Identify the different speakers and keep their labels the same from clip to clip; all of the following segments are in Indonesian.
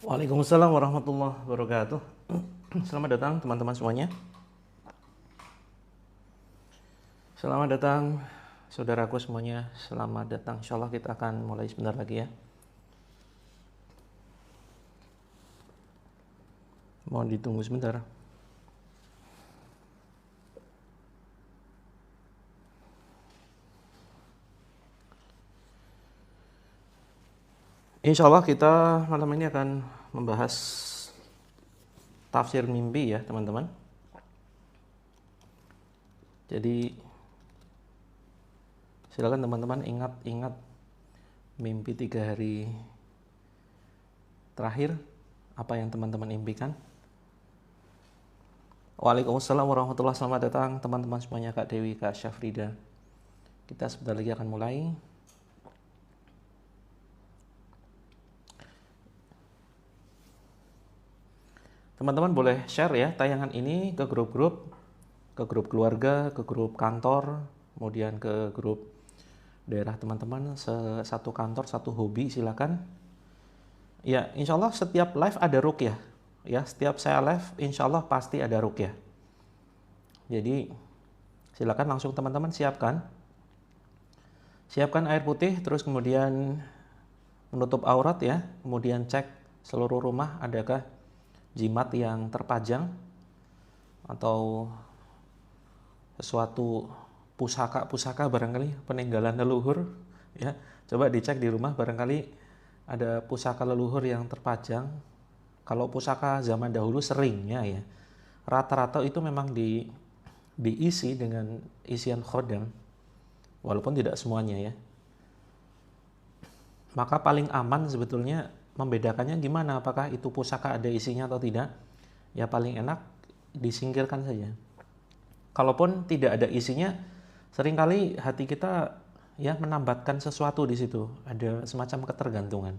Speaker 1: Waalaikumsalam warahmatullahi wabarakatuh. Selamat datang teman-teman semuanya. Selamat datang saudaraku semuanya. Selamat datang. Insya Allah kita akan mulai sebentar lagi ya. Mohon ditunggu sebentar. Insya Allah kita malam ini akan membahas tafsir mimpi ya teman-teman. Jadi silakan teman-teman ingat mimpi 3 hari terakhir, apa yang teman-teman impikan. Waalaikumsalam warahmatullahi wabarakatuh. Selamat datang teman-teman semuanya, Kak Dewi, Kak Syafrida. Kita sebentar lagi akan mulai. Teman-teman boleh share ya tayangan ini ke grup-grup keluarga, ke grup kantor, kemudian ke grup daerah teman-teman, satu kantor, satu hobi, silakan. Ya, insya Allah setiap live ada ruqyah. Ya, setiap saya live, insya Allah pasti ada ruqyah. Jadi, silakan langsung teman-teman siapkan air putih, terus kemudian menutup aurat ya, kemudian cek seluruh rumah adakah jimat yang terpajang atau sesuatu pusaka barangkali peninggalan leluhur ya. Coba dicek di rumah, barangkali ada pusaka leluhur yang terpajang. Kalau pusaka zaman dahulu seringnya ya, rata-rata itu memang diisi dengan isian khodam, walaupun tidak semuanya ya. Maka paling aman sebetulnya membedakannya gimana, apakah itu pusaka ada isinya atau tidak? Ya paling enak disingkirkan saja. Kalaupun tidak ada isinya, seringkali hati kita ya menambatkan sesuatu di situ, ada semacam ketergantungan.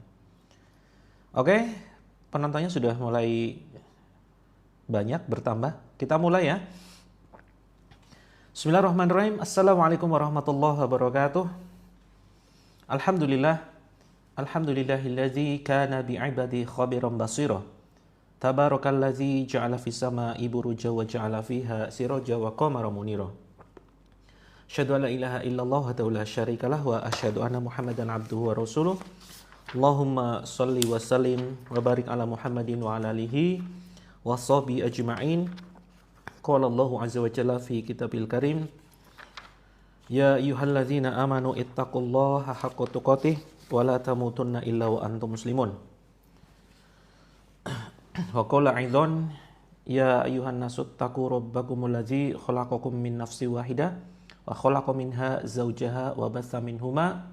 Speaker 1: Oke, penontonnya sudah mulai banyak bertambah. Kita mulai ya. Bismillahirrahmanirrahim. Assalamualaikum warahmatullahi wabarakatuh. Alhamdulillahilladzi kana bi'ibadi khabiran basira. Tabarakalladzi ja'ala fis sama'i buruja wa ja'ala fiha siraja wa qamara munira. Asyhadu an la ilaha illallah wa la syarikalah wa asyhadu anna Muhammadan abduhu wa rasuluh. Allahumma shalli wa sallim wa barik ala Muhammadin wa ala alihi wa sahbihi ajma'in. Qala Allahu azza wa jalla fi kitabil karim. Ya ayyuhalladzina amanu ittaqullaha haqqa tuqatih wa la tamutunna illa wa antum muslimun. Wa qala aidan ya ayyuhan nasu taqu rabbakumul ladzi khalaqakum min nafsin wahidah wa khalaqa minha zawjaha wa batha minhuma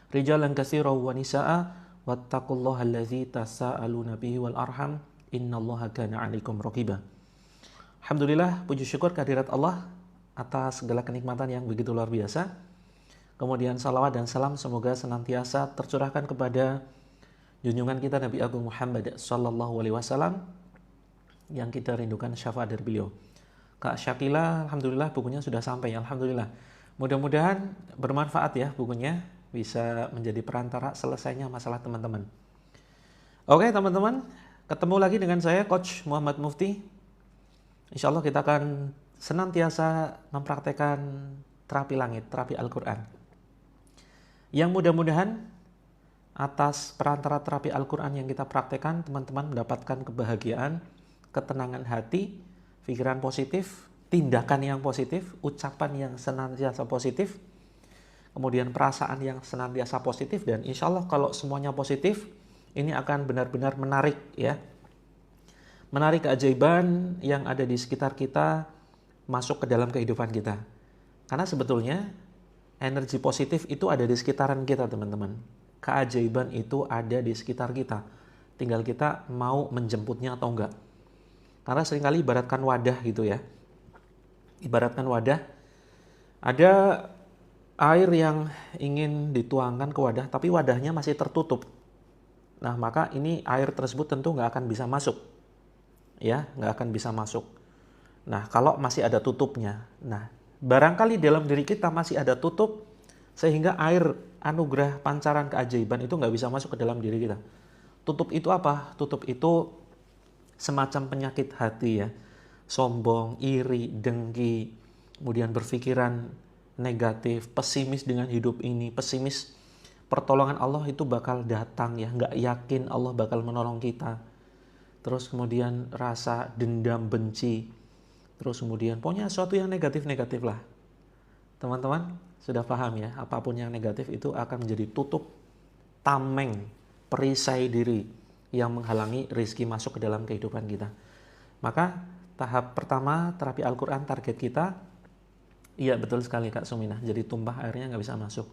Speaker 1: rijalan katsiran wa nisaa wattaqullaha alladzi tasaaluna bihi wal arham innallaha kana 'alaikum raqiba. Alhamdulillah, puji syukur kehadirat Allah atas segala kenikmatan yang begitu luar biasa. Kemudian salawat dan salam semoga senantiasa tercurahkan kepada junjungan kita Nabi Agung Muhammad sallallahu alaihi wasallam yang kita rindukan syafaat dari beliau. Kak Syakila, alhamdulillah bukunya sudah sampai, alhamdulillah. Mudah-mudahan bermanfaat ya bukunya, bisa menjadi perantara selesainya masalah teman-teman. Oke teman-teman, ketemu lagi dengan saya Coach Muhammad Mufti. Insya Allah kita akan senantiasa mempraktekkan terapi langit, terapi Al-Quran. Yang mudah-mudahan atas perantara terapi Al-Quran yang kita praktekkan, teman-teman mendapatkan kebahagiaan, ketenangan hati, pikiran positif, tindakan yang positif, ucapan yang senantiasa positif, kemudian perasaan yang senantiasa positif, dan insya Allah kalau semuanya positif, ini akan benar-benar menarik ya. Menarik keajaiban yang ada di sekitar kita masuk ke dalam kehidupan kita. Karena sebetulnya energi positif itu ada di sekitaran kita teman-teman. Keajaiban itu ada di sekitar kita. Tinggal kita mau menjemputnya atau enggak. Karena seringkali ibaratkan wadah gitu ya. Ibaratkan wadah. Ada air yang ingin dituangkan ke wadah, tapi wadahnya masih tertutup. Nah maka ini air tersebut tentu nggak akan bisa masuk. Ya, nggak akan bisa masuk. Nah kalau masih ada tutupnya. Nah barangkali dalam diri kita masih ada tutup, sehingga air anugerah pancaran keajaiban itu nggak bisa masuk ke dalam diri kita. Tutup itu apa? Tutup itu semacam penyakit hati ya. Sombong, iri, dengki, kemudian berpikiran negatif, pesimis dengan hidup ini, pesimis pertolongan Allah itu bakal datang ya, nggak yakin Allah bakal menolong kita. Terus kemudian rasa dendam, benci, terus kemudian pokoknya sesuatu yang negatif-negatif lah. Teman-teman sudah paham ya, apapun yang negatif itu akan menjadi tutup, tameng, perisai diri yang menghalangi rezeki masuk ke dalam kehidupan kita. Maka tahap pertama terapi Al-Quran target kita, iya betul sekali Kak Sumina, jadi tumpah airnya nggak bisa masuk.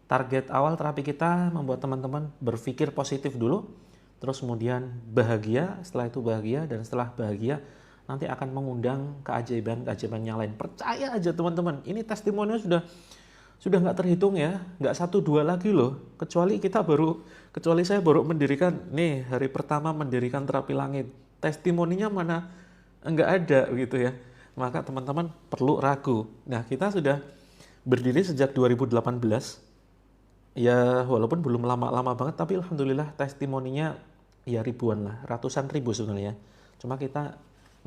Speaker 1: Target awal terapi kita membuat teman-teman berpikir positif dulu, terus kemudian bahagia, setelah itu bahagia, dan setelah bahagia nanti akan mengundang keajaiban-keajaiban yang lain. Percaya aja teman-teman, ini testimoninya sudah nggak terhitung ya, nggak 1-2 lagi loh. Kecuali saya baru mendirikan, nih hari pertama mendirikan terapi langit, testimoninya mana nggak ada gitu ya. Maka teman-teman perlu ragu. Nah kita sudah berdiri sejak 2018, ya walaupun belum lama-lama banget, tapi alhamdulillah testimoninya ya ribuan lah, ratusan ribu sebenarnya. Cuma kita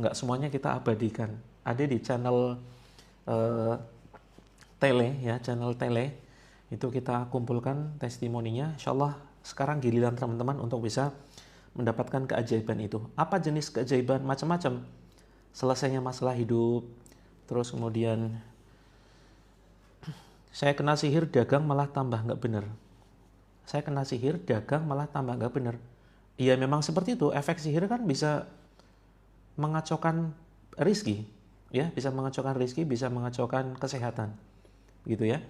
Speaker 1: nggak semuanya kita abadikan. Ada di channel channel tele itu kita kumpulkan testimoninya. Insyaallah sekarang giliran teman-teman untuk bisa mendapatkan keajaiban itu. Apa jenis keajaiban? Macam-macam. Selesainya masalah hidup, terus kemudian saya kena sihir dagang malah tambah nggak bener. Saya kena sihir dagang malah tambah nggak bener. Iya memang seperti itu. Efek sihir kan bisa mengacaukan rizki, ya bisa mengacaukan rizki, bisa mengacaukan kesehatan, gitu ya.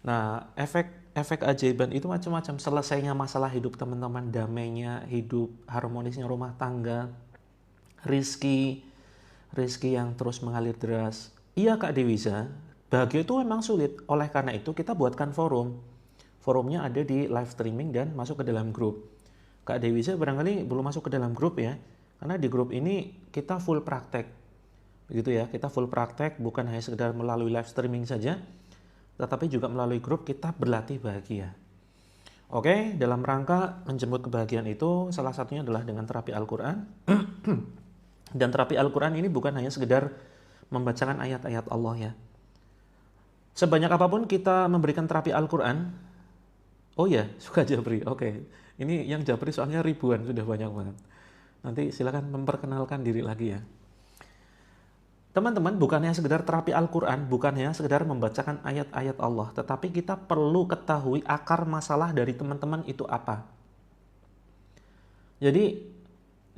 Speaker 1: Nah efek ajaiban itu macam-macam. Selesainya masalah hidup teman-teman, damainya hidup, harmonisnya rumah tangga, rizki yang terus mengalir deras. Iya Kak Dewiza, bahagia itu memang sulit. Oleh karena itu kita buatkan forum. Forumnya ada di live streaming dan masuk ke dalam grup. Kak Dewiza barangkali belum masuk ke dalam grup ya. Karena di grup ini kita full praktek. Begitu ya, kita full praktek, bukan hanya sekedar melalui live streaming saja, tetapi juga melalui grup kita berlatih bahagia. Oke, dalam rangka menjemput kebahagiaan itu salah satunya adalah dengan terapi Al-Quran. Dan terapi Al-Quran ini bukan hanya sekedar membacakan ayat-ayat Allah ya. Sebanyak apapun kita memberikan terapi Al-Quran, oh ya, suka Japri, oke. Ini yang Japri soalnya ribuan, sudah banyak banget. Nanti silakan memperkenalkan diri lagi ya. Teman-teman, bukan hanya sekedar terapi Al-Quran, bukan hanya sekedar membacakan ayat-ayat Allah, tetapi kita perlu ketahui akar masalah dari teman-teman itu apa. Jadi,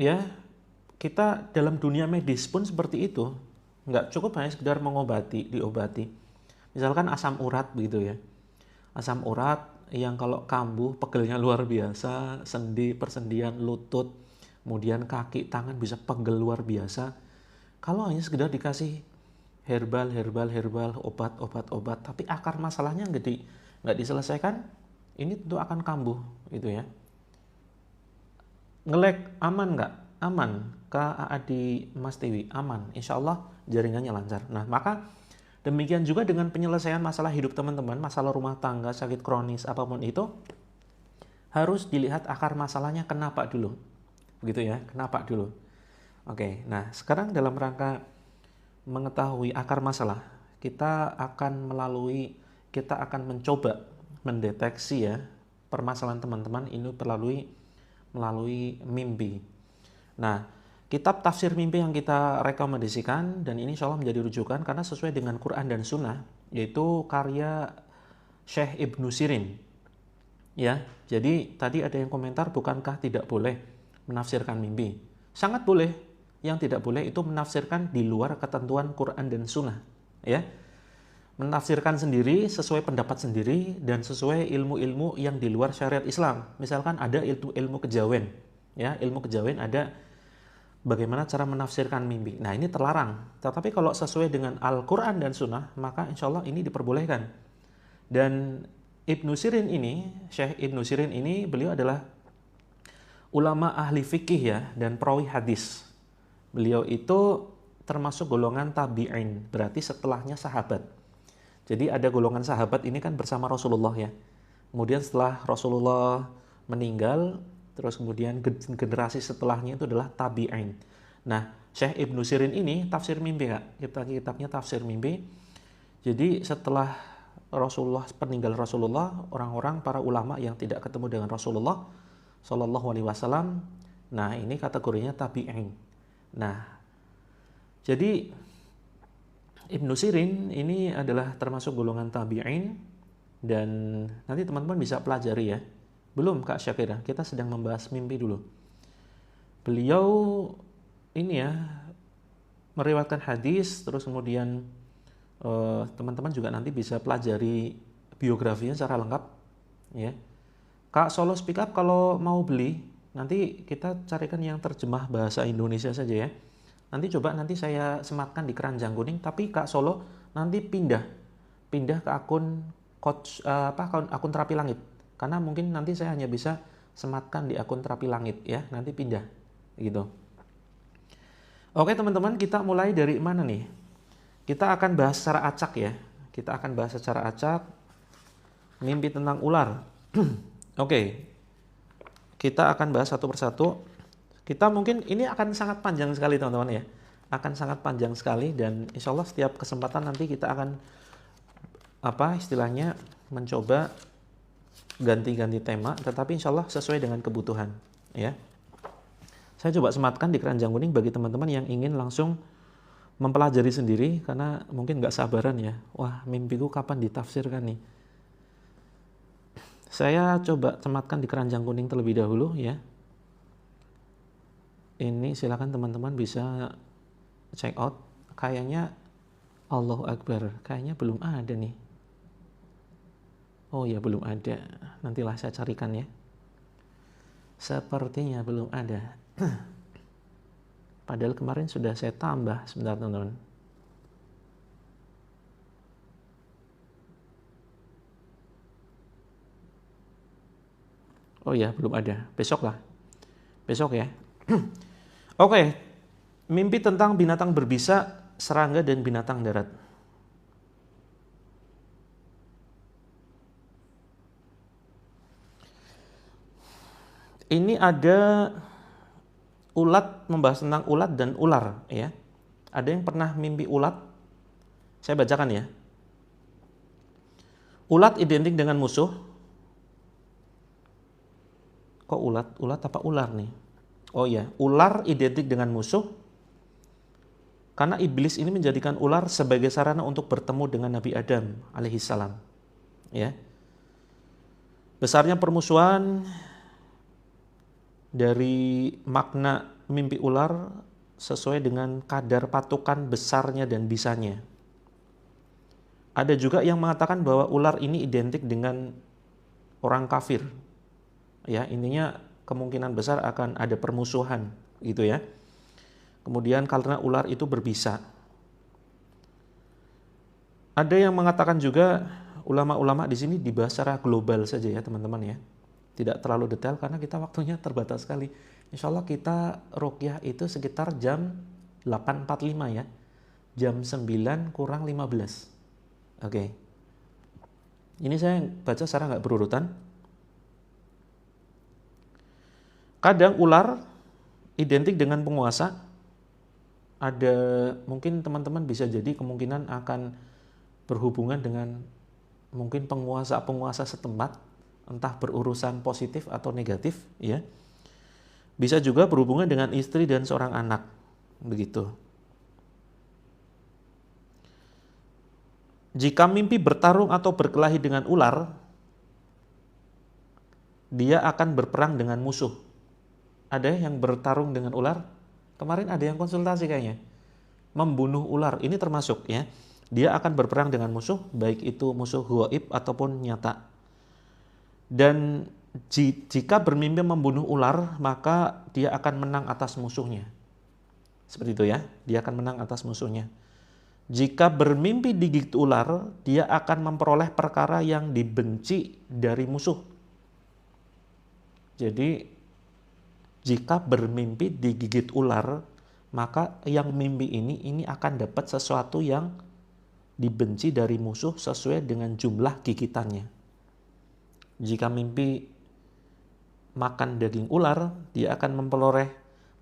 Speaker 1: ya, kita dalam dunia medis pun seperti itu. Nggak cukup hanya sekedar diobati. Misalkan asam urat begitu ya. Asam urat yang kalau kambuh, pegelnya luar biasa, sendi, persendian, lutut, kemudian kaki, tangan bisa pegel luar biasa. Kalau hanya sekedar dikasih herbal, obat, tapi akar masalahnya nggak diselesaikan, ini tentu akan kambuh gitu ya. Nge-lag aman nggak? Aman. Adi Mas Tiwi aman. Insya Allah jaringannya lancar. Nah maka demikian juga dengan penyelesaian masalah hidup teman-teman, masalah rumah tangga, sakit kronis, apapun itu, harus dilihat akar masalahnya kenapa dulu. Begitu ya, kenapa dulu. Oke, nah sekarang dalam rangka mengetahui akar masalah, kita akan mencoba mendeteksi ya permasalahan teman-teman ini melalui mimpi. Nah, kitab tafsir mimpi yang kita rekomendasikan, dan ini insya Allah menjadi rujukan karena sesuai dengan Quran dan Sunnah, yaitu karya Syekh Ibnu Sirin. Ya, jadi tadi ada yang komentar, bukankah tidak boleh menafsirkan mimpi? Sangat boleh. Yang tidak boleh itu menafsirkan di luar ketentuan Quran dan Sunnah. Ya, menafsirkan sendiri sesuai pendapat sendiri dan sesuai ilmu-ilmu yang di luar syariat Islam. Misalkan ada ilmu kejawen, ya ilmu kejawen ada bagaimana cara menafsirkan mimpi. Nah ini terlarang. Tetapi kalau sesuai dengan Al-Quran dan Sunnah, maka insya Allah ini diperbolehkan. Dan Ibnu Sirin ini, Syekh Ibnu Sirin ini, beliau adalah ulama ahli fikih ya dan perawi hadis. Beliau itu termasuk golongan tabi'in, berarti setelahnya sahabat. Jadi ada golongan sahabat ini kan bersama Rasulullah ya. Kemudian setelah Rasulullah meninggal, terus kemudian generasi setelahnya itu adalah tabi'in. Nah, Syekh Ibnu Sirin ini tafsir mimpi, Kak. Kitabnya tafsir mimpi. Jadi setelah peninggal Rasulullah, orang-orang para ulama yang tidak ketemu dengan Rasulullah Shallallahu Alaihi Wasallam, nah ini kategorinya tabi'in. Nah, jadi Ibnu Sirin ini adalah termasuk golongan tabi'in, dan nanti teman-teman bisa pelajari ya. Belum Kak Syakira, kita sedang membahas mimpi dulu. Beliau ini ya meriwayatkan hadis, terus kemudian teman-teman juga nanti bisa pelajari biografinya secara lengkap ya. Kak Solo Speak Up kalau mau beli, nanti kita carikan yang terjemah bahasa Indonesia saja ya. Nanti saya sematkan di Keranjang Kuning, tapi Kak Solo nanti pindah ke akun akun Terapi Langit. Karena mungkin nanti saya hanya bisa sematkan di akun Terapi Langit ya, nanti pindah gitu. Oke teman-teman, kita mulai dari mana nih? Kita akan bahas secara acak ya. Kita akan bahas secara acak mimpi tentang ular. Oke. Kita akan bahas satu persatu. Kita mungkin ini akan sangat panjang sekali teman-teman ya. Akan sangat panjang sekali, dan insya Allah setiap kesempatan nanti kita akan istilahnya mencoba ganti-ganti tema, tetapi insya Allah sesuai dengan kebutuhan ya. Saya coba sematkan di Keranjang Kuning bagi teman-teman yang ingin langsung mempelajari sendiri, karena mungkin nggak sabaran ya. Wah, mimpiku kapan ditafsirkan nih? Saya coba sematkan di Keranjang Kuning terlebih dahulu ya. Ini silakan teman-teman bisa check out. Kayaknya Allahu Akbar, kayaknya belum ada nih. Oh ya, belum ada. Nantilah saya carikan ya. Sepertinya belum ada. Padahal kemarin sudah saya tambah. Sebentar teman-teman. Oh ya, belum ada. Besok lah. Besok ya. Oke. Mimpi tentang binatang berbisa, serangga, dan binatang darat. Ini ada membahas tentang ulat dan ular ya. Ada yang pernah mimpi ulat? Saya bacakan ya. Ulat identik dengan musuh. Kok ulat? Ulat apa ular nih? Oh ya, ular identik dengan musuh. Karena iblis ini menjadikan ular sebagai sarana untuk bertemu dengan Nabi Adam alaihissalam. Ya. Besarnya permusuhan dari makna mimpi ular sesuai dengan kadar patukan besarnya dan bisanya. Ada juga yang mengatakan bahwa ular ini identik dengan orang kafir. Ya, intinya kemungkinan besar akan ada permusuhan gitu ya. Kemudian karena ular itu berbisa. Ada yang mengatakan juga, ulama-ulama di sini dibahas secara global saja ya teman-teman ya. Tidak terlalu detail karena kita waktunya terbatas sekali. Insya Allah kita ruqyah itu sekitar jam 8.45 ya. Jam 9 kurang 15. Oke. Ini saya baca secara nggak berurutan. Kadang ular identik dengan penguasa. Ada mungkin teman-teman bisa jadi kemungkinan akan berhubungan dengan mungkin penguasa setempat, entah berurusan positif atau negatif ya. Bisa juga berhubungan dengan istri dan seorang anak, begitu. Jika mimpi bertarung atau berkelahi dengan ular, dia akan berperang dengan musuh. Ada yang bertarung dengan ular? Kemarin ada yang konsultasi kayaknya. Membunuh ular, ini termasuk ya. Dia akan berperang dengan musuh, baik itu musuh ghaib ataupun nyata. Dan jika bermimpi membunuh ular, maka dia akan menang atas musuhnya. Seperti itu ya, dia akan menang atas musuhnya. Jika bermimpi digigit ular, dia akan memperoleh perkara yang dibenci dari musuh. Jadi, jika bermimpi digigit ular, maka yang mimpi ini akan dapat sesuatu yang dibenci dari musuh sesuai dengan jumlah gigitannya. Jika mimpi makan daging ular, dia akan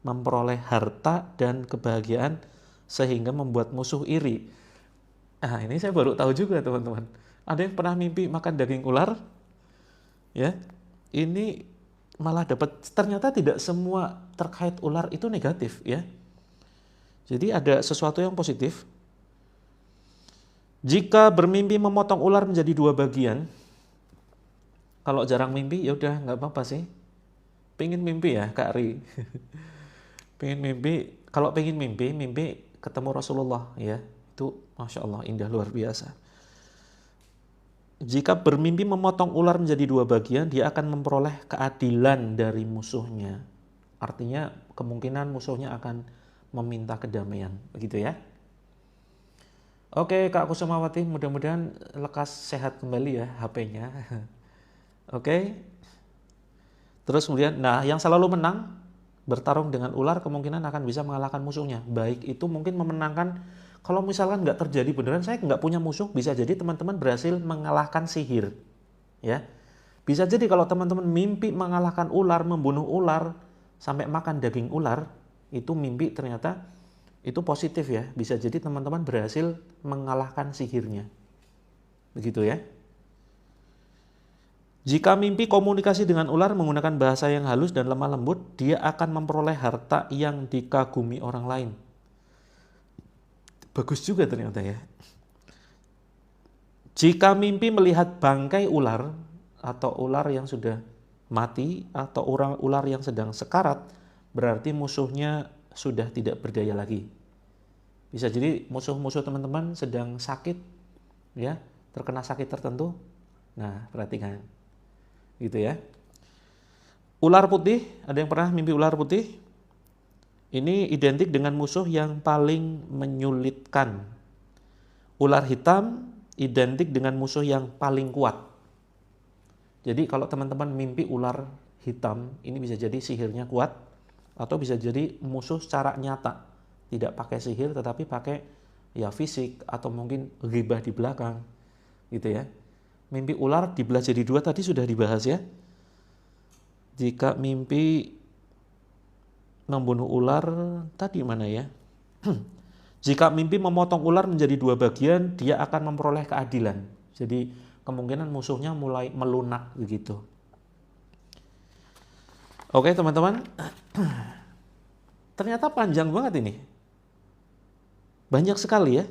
Speaker 1: memperoleh harta dan kebahagiaan sehingga membuat musuh iri. Nah, ini saya baru tahu juga, teman-teman. Ada yang pernah mimpi makan daging ular? Ya. Ini malah dapat, ternyata tidak semua terkait ular itu negatif, ya. Jadi ada sesuatu yang positif. Jika bermimpi memotong ular menjadi 2 bagian, kalau jarang mimpi ya udah nggak apa-apa sih. Pengen mimpi ya Kak Ri. Pengen mimpi, kalau pengen mimpi ketemu Rasulullah ya. Itu Masya Allah indah luar biasa. Jika bermimpi memotong ular menjadi 2 bagian, dia akan memperoleh keadilan dari musuhnya. Artinya kemungkinan musuhnya akan meminta kedamaian, begitu ya. Oke Kak Kusumawati, mudah-mudahan lekas sehat kembali ya HP-nya. Oke. Terus kemudian, nah yang selalu menang bertarung dengan ular kemungkinan akan bisa mengalahkan musuhnya. Baik itu mungkin memenangkan, kalau misalkan nggak terjadi beneran, saya nggak punya musuh, bisa jadi teman-teman berhasil mengalahkan sihir. Ya, bisa jadi kalau teman-teman mimpi mengalahkan ular, membunuh ular, sampai makan daging ular, itu mimpi ternyata itu positif ya. Bisa jadi teman-teman berhasil mengalahkan sihirnya. Begitu ya. Jika mimpi komunikasi dengan ular menggunakan bahasa yang halus dan lemah lembut, dia akan memperoleh harta yang dikagumi orang lain. Bagus juga ternyata ya. Jika mimpi melihat bangkai ular atau ular yang sudah mati atau ular yang sedang sekarat, berarti musuhnya sudah tidak berdaya lagi. Bisa jadi musuh-musuh teman-teman sedang sakit, ya, terkena sakit tertentu. Nah, perhatikan. Gitu ya. Ular putih, ada yang pernah mimpi ular putih? Ini identik dengan musuh yang paling menyulitkan. Ular hitam identik dengan musuh yang paling kuat. Jadi kalau teman-teman mimpi ular hitam, ini bisa jadi sihirnya kuat atau bisa jadi musuh secara nyata. Tidak pakai sihir tetapi pakai ya fisik atau mungkin ghibah di belakang. Gitu ya. Mimpi ular dibelah jadi 2 tadi sudah dibahas ya. Jika mimpi membunuh ular tadi mana ya? Jika mimpi memotong ular menjadi 2 bagian, dia akan memperoleh keadilan. Jadi kemungkinan musuhnya mulai melunak begitu. Oke teman-teman, ternyata panjang banget ini. Banyak sekali ya.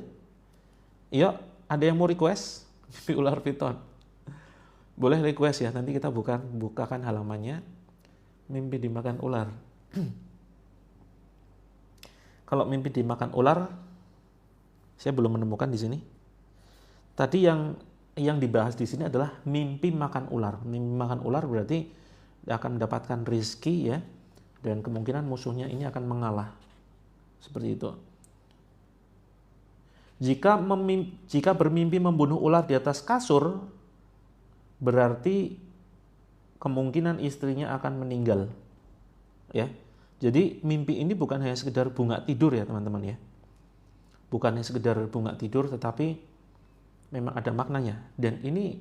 Speaker 1: Yuk, ada yang mau request? Mimpi ular piton. Boleh request ya, nanti kita bukakan halamannya. Mimpi dimakan ular. Kalau mimpi dimakan ular, saya belum menemukan di sini. Tadi yang dibahas di sini adalah mimpi makan ular. Mimpi makan ular berarti akan mendapatkan rizki ya, dan kemungkinan musuhnya ini akan mengalah. Seperti itu. Jika bermimpi membunuh ular di atas kasur, berarti kemungkinan istrinya akan meninggal. Ya. Jadi mimpi ini bukan hanya sekedar bunga tidur ya teman-teman ya. Bukan hanya sekedar bunga tidur tetapi memang ada maknanya. Dan ini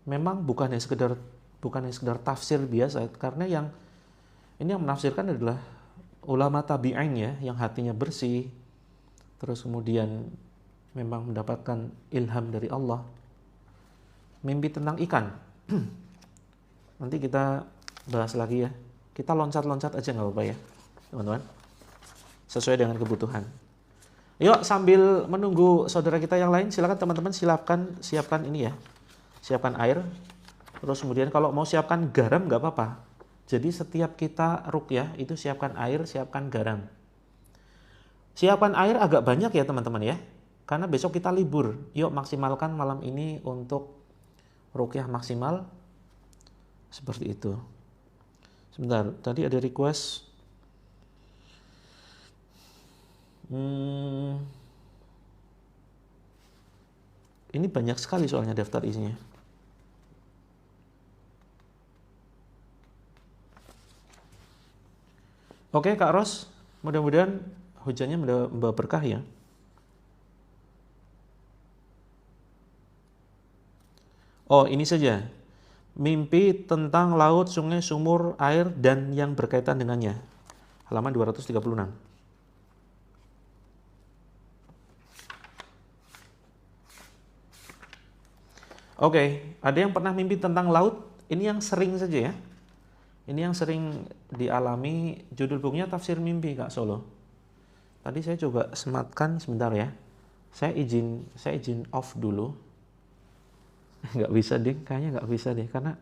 Speaker 1: memang bukan hanya sekedar tafsir biasa, karena yang menafsirkan adalah ulama tabi'in ya, yang hatinya bersih, terus kemudian memang mendapatkan ilham dari Allah. Mimpi tentang ikan. Nanti kita bahas lagi ya. Kita loncat-loncat aja nggak apa-apa ya, teman-teman. Sesuai dengan kebutuhan. Yuk, sambil menunggu saudara kita yang lain, silakan teman-teman siapkan ini ya. Siapkan air. Terus kemudian kalau mau siapkan garam nggak apa-apa. Jadi setiap kita ruqyah itu siapkan air, siapkan garam. Siapkan air agak banyak ya teman-teman ya. Karena besok kita libur. Yuk maksimalkan malam ini untuk ruqyah maksimal. Seperti itu. Sebentar, tadi ada request. Ini banyak sekali soalnya daftar isinya. Oke Kak Ros, mudah-mudahan hujannya membawa berkah ya. Oh ini saja. Mimpi tentang laut, sungai, sumur, air, dan yang berkaitan dengannya. Halaman 236. Oke, ada yang pernah mimpi tentang laut? Ini yang sering saja ya. Ini yang sering dialami. Judul bukunya Tafsir Mimpi Kak Solo. Tadi saya coba sematkan sebentar ya. Saya izin off dulu. Nggak bisa deh, kayaknya nggak bisa deh karena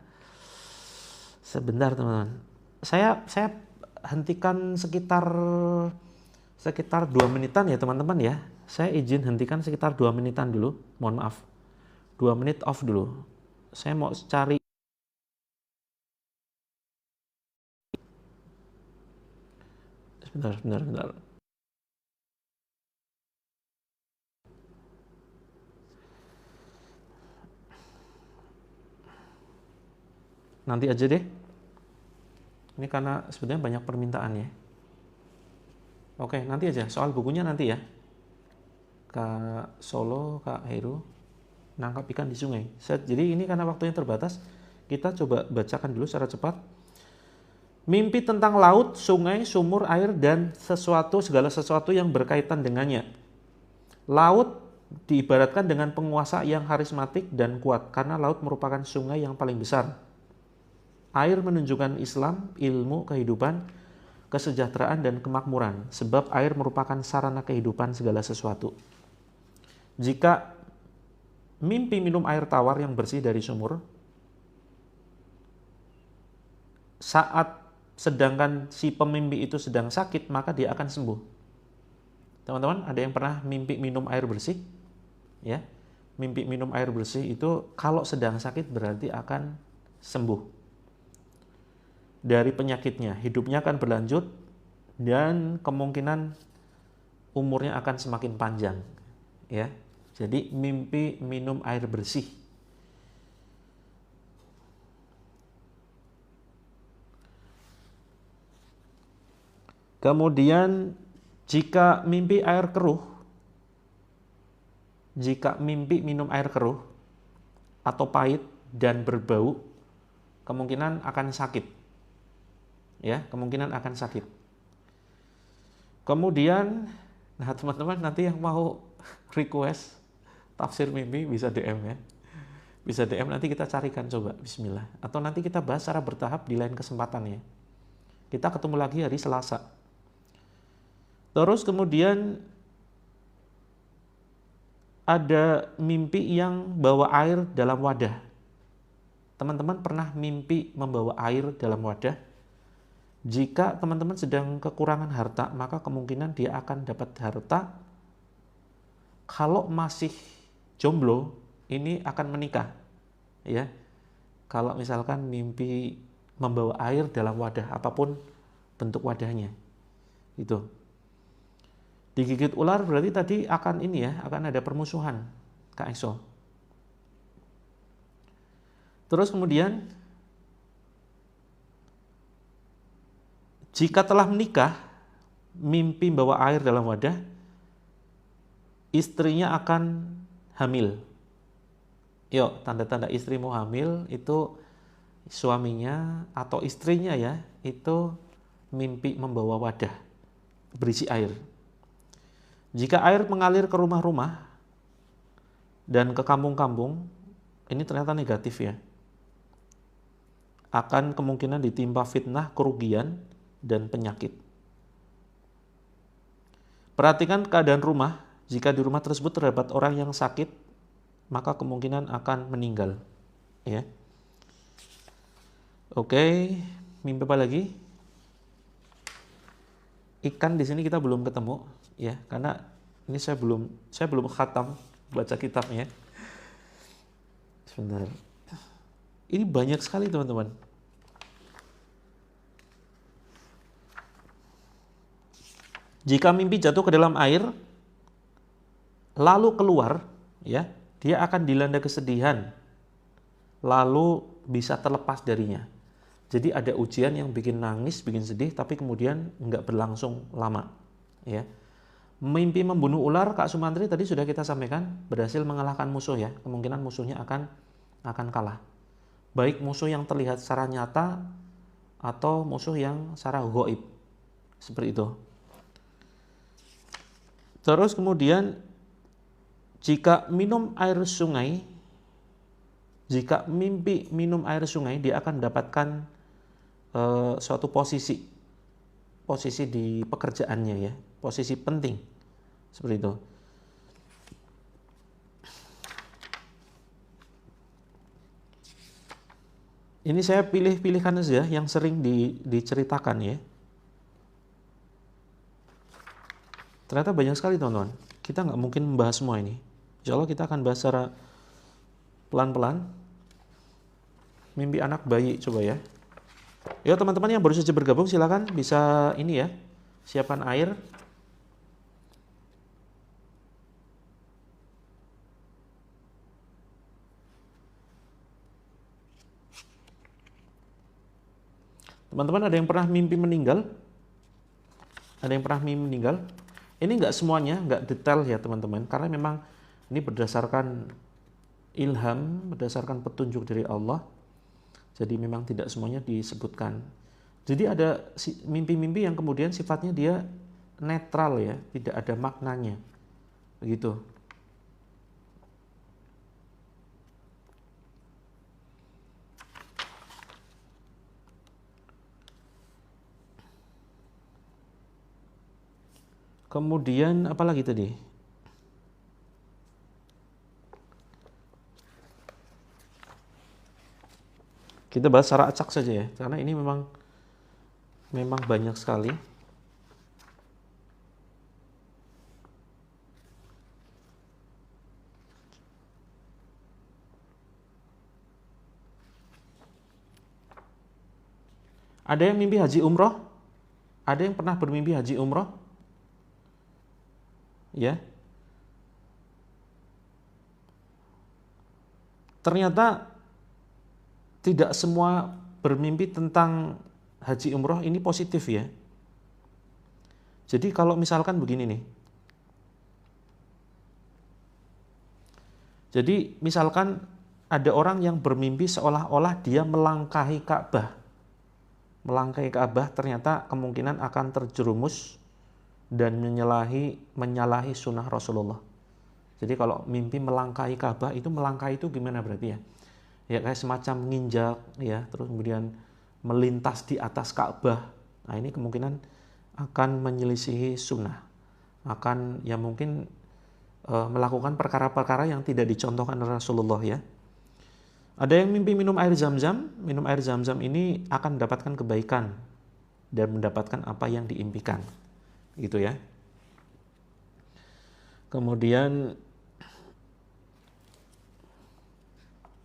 Speaker 1: sebentar teman-teman. Saya hentikan sekitar 2 menitan ya teman-teman ya. Saya izin hentikan sekitar 2 menitan dulu. Mohon maaf. 2 menit off dulu. Saya mau cari. Sebentar. Nanti aja deh. Ini karena sebenarnya banyak permintaan ya. Oke, nanti aja. Soal bukunya nanti ya. Kak Solo, Kak Heru, nangkap ikan di sungai. Jadi ini karena waktunya terbatas, kita coba bacakan dulu secara cepat. Mimpi tentang laut, sungai, sumur, air, dan segala sesuatu yang berkaitan dengannya. Laut diibaratkan dengan penguasa yang karismatik dan kuat, karena laut merupakan sungai yang paling besar. Air menunjukkan Islam, ilmu, kehidupan, kesejahteraan, dan kemakmuran, sebab air merupakan sarana kehidupan segala sesuatu. Jika mimpi minum air tawar yang bersih dari sumur, sedangkan si pemimpi itu sedang sakit, maka dia akan sembuh. Teman-teman, ada yang pernah mimpi minum air bersih? Ya, mimpi minum air bersih itu kalau sedang sakit berarti akan sembuh dari penyakitnya. Hidupnya akan berlanjut dan kemungkinan umurnya akan semakin panjang. Ya, jadi mimpi minum air bersih. Kemudian jika mimpi minum air keruh atau pahit dan berbau, kemungkinan akan sakit. Ya, kemungkinan akan sakit. Kemudian, nah teman-teman nanti yang mau request tafsir mimpi bisa DM ya. Bisa DM, nanti kita carikan coba, bismillah. Atau nanti kita bahas secara bertahap di lain kesempatan ya. Kita ketemu lagi hari Selasa. Terus kemudian ada mimpi yang bawa air dalam wadah. Teman-teman pernah mimpi membawa air dalam wadah? Jika teman-teman sedang kekurangan harta, maka kemungkinan dia akan dapat harta. Kalau masih jomblo, ini akan menikah. Ya. Kalau misalkan mimpi membawa air dalam wadah, apapun bentuk wadahnya. Itu. Digigit ular berarti tadi akan akan ada permusuhan, Kak Eso. Terus kemudian jika telah menikah, mimpi bawa air dalam wadah, istrinya akan hamil. Yuk, tanda-tanda istri mau hamil itu suaminya atau istrinya ya, itu mimpi membawa wadah berisi air. Jika air mengalir ke rumah-rumah dan ke kampung-kampung, ini ternyata negatif ya. Akan kemungkinan ditimpa fitnah, kerugian, dan penyakit. Perhatikan keadaan rumah. Jika di rumah tersebut terdapat orang yang sakit, maka kemungkinan akan meninggal. Ya. Oke, mimpi apa lagi? Ikan di sini kita belum ketemu. Ya, karena ini saya belum khatam baca kitabnya. Sebentar. Ini banyak sekali teman-teman. Jika mimpi jatuh ke dalam air lalu keluar, ya, dia akan dilanda kesedihan. Lalu bisa terlepas darinya. Jadi ada ujian yang bikin nangis, bikin sedih, tapi kemudian nggak berlangsung lama. Ya. Mimpi membunuh ular, Kak Sumantri tadi sudah kita sampaikan, berhasil mengalahkan musuh ya. Kemungkinan musuhnya akan kalah. baik musuh yang terlihat secara nyata atau musuh yang secara gaib, seperti itu. Terus kemudian jika mimpi minum air sungai, dia akan mendapatkan suatu posisi di pekerjaannya ya, posisi penting, seperti itu. Ini saya pilih-pilihkan saja yang sering diceritakan ya. Ternyata banyak sekali teman-teman. Kita nggak mungkin membahas semua ini. Insya Allah kita akan bahas secara pelan-pelan. Mimpi anak bayi coba ya. Ya teman-teman yang baru saja bergabung silakan bisa ini ya, siapkan air. Teman-teman ada yang pernah mimpi meninggal? Ada yang pernah mimpi meninggal? Ini nggak semuanya, nggak detail ya teman-teman, karena memang ini berdasarkan ilham, berdasarkan petunjuk dari Allah. Jadi memang tidak semuanya disebutkan. Jadi ada mimpi-mimpi yang kemudian sifatnya dia netral ya, tidak ada maknanya. Begitu. Kemudian apa lagi tadi? Kita bahas secara acak saja ya, karena ini memang banyak sekali. Ada yang mimpi haji umroh? Ada yang pernah bermimpi haji umroh? Ya. Ternyata tidak semua bermimpi tentang haji umroh ini positif ya. Jadi kalau misalkan begini nih. Jadi misalkan ada orang yang bermimpi seolah-olah dia melangkahi Ka'bah. Melangkahi Ka'bah ternyata kemungkinan akan terjerumus dan menyalahi sunnah Rasulullah. Jadi kalau mimpi melangkahi Ka'bah itu, melangkahi itu gimana berarti ya? Ya kayak semacam nginjak ya, terus kemudian melintas di atas Ka'bah. Nah ini kemungkinan akan menyelisihi sunnah, akan ya mungkin melakukan perkara-perkara yang tidak dicontohkan oleh Rasulullah ya. Ada yang mimpi minum air zam-zam. Minum air zam-zam ini akan mendapatkan kebaikan dan mendapatkan apa yang diimpikan, gitu ya. Kemudian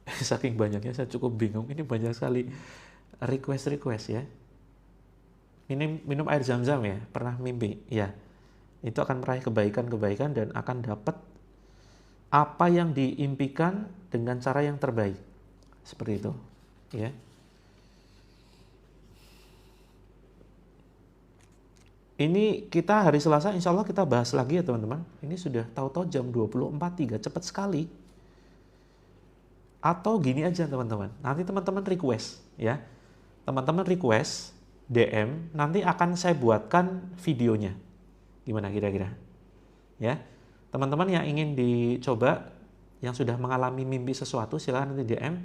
Speaker 1: saking banyaknya saya cukup bingung. Ini banyak sekali request ya. Ini minum air zam-zam ya, pernah mimpi ya. Itu akan meraih kebaikan-kebaikan dan akan dapat apa yang diimpikan dengan cara yang terbaik. Seperti itu ya. Ini kita hari Selasa insya Allah kita bahas lagi ya teman-teman. Ini sudah tahu-tahu jam 24.03, cepat sekali. Atau gini aja teman-teman, nanti teman-teman request ya. Teman-teman request DM, nanti akan saya buatkan videonya. Gimana kira-kira? Ya. Teman-teman yang ingin dicoba, yang sudah mengalami mimpi sesuatu, silakan nanti DM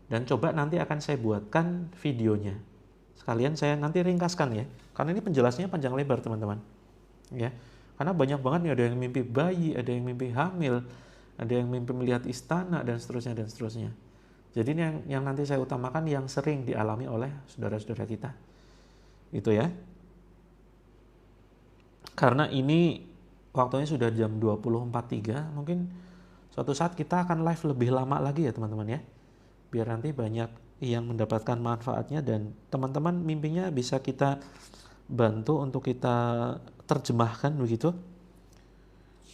Speaker 1: dan coba nanti akan saya buatkan videonya. Sekalian saya nanti ringkaskan ya. Karena ini penjelasannya panjang lebar teman-teman. Ya. Karena banyak banget nih, ada yang mimpi bayi, ada yang mimpi hamil, ada yang mimpi melihat istana dan seterusnya dan seterusnya. Jadi ini yang nanti saya utamakan yang sering dialami oleh saudara-saudara kita. Itu ya. Karena ini waktunya sudah jam 20.43, mungkin suatu saat kita akan live lebih lama lagi ya teman-teman ya. Biar nanti banyak yang mendapatkan manfaatnya dan teman-teman mimpinya bisa kita bantu untuk kita terjemahkan begitu.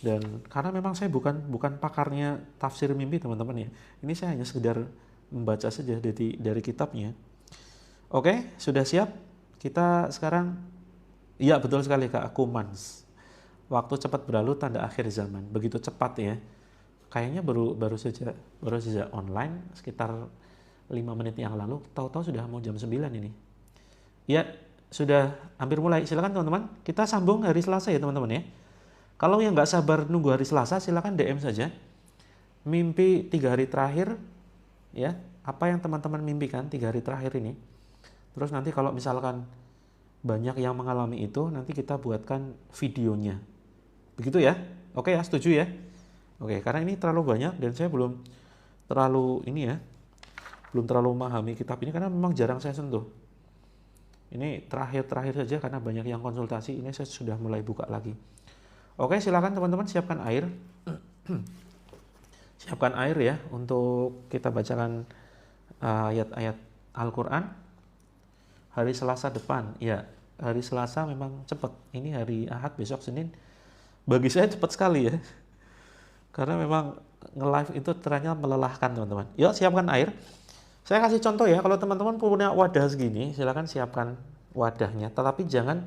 Speaker 1: Dan karena memang saya bukan pakarnya tafsir mimpi teman-teman ya. Ini saya hanya sekedar membaca saja dari kitabnya. Oke, sudah siap? Kita sekarang, iya betul sekali Kak Kumans. Waktu cepat berlalu tanda akhir zaman. Begitu cepat ya. Kayaknya baru saja online sekitar 5 menit yang lalu, tahu-tahu sudah mau jam 9 ini. Ya, sudah hampir mulai. Silakan teman-teman, kita sambung hari Selasa ya teman-teman ya. Kalau yang nggak sabar nunggu hari Selasa, silakan DM saja. Mimpi 3 hari terakhir, ya, apa yang teman-teman mimpikan 3 hari terakhir ini. Terus nanti kalau misalkan banyak yang mengalami itu, nanti kita buatkan videonya. Begitu ya? Oke ya, setuju ya? Oke, karena ini terlalu banyak dan saya belum terlalu belum terlalu memahami kitab ini karena memang jarang saya sentuh. Ini terakhir saja karena banyak yang konsultasi, ini saya sudah mulai buka lagi. Oke, silakan teman-teman siapkan air. Siapkan air ya untuk kita bacakan ayat-ayat Al-Quran. Hari Selasa depan, ya hari Selasa memang cepat. Ini hari Ahad, besok Senin. Bagi saya cepat sekali ya. Karena memang nge-live itu ternyata melelahkan teman-teman. Yuk siapkan air. Saya kasih contoh ya, kalau teman-teman punya wadah segini, silakan siapkan wadahnya. Tetapi jangan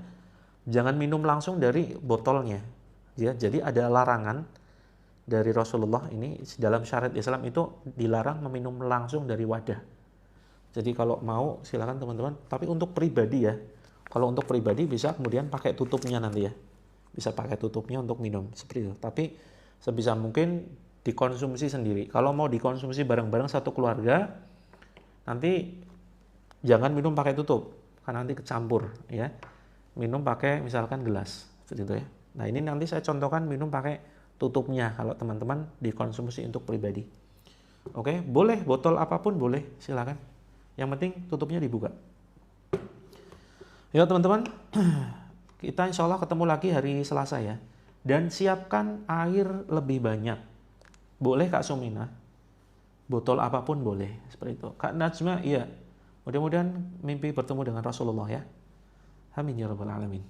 Speaker 1: minum langsung dari botolnya. Ya, jadi ada larangan dari Rasulullah ini dalam syariat Islam itu dilarang meminum langsung dari wadah. Jadi kalau mau silakan teman-teman. Tapi untuk pribadi ya, kalau untuk pribadi bisa kemudian pakai tutupnya nanti ya. Bisa pakai tutupnya untuk minum seperti itu. Tapi sebisa mungkin dikonsumsi sendiri. Kalau mau dikonsumsi bareng-bareng satu keluarga, nanti jangan minum pakai tutup, karena nanti kecampur ya. Minum pakai misalkan gelas seperti itu ya. Nah ini nanti saya contohkan minum pakai tutupnya kalau teman-teman dikonsumsi untuk pribadi. Oke, boleh botol apapun boleh, silakan. Yang penting tutupnya dibuka. Ya teman-teman, kita insya Allah ketemu lagi hari Selasa ya. Dan siapkan air lebih banyak. Boleh Kak Sumina? Botol apapun boleh, seperti itu. Kak Najma, iya. Mudah-mudahan mimpi bertemu dengan Rasulullah ya. Amin ya rabbal alamin.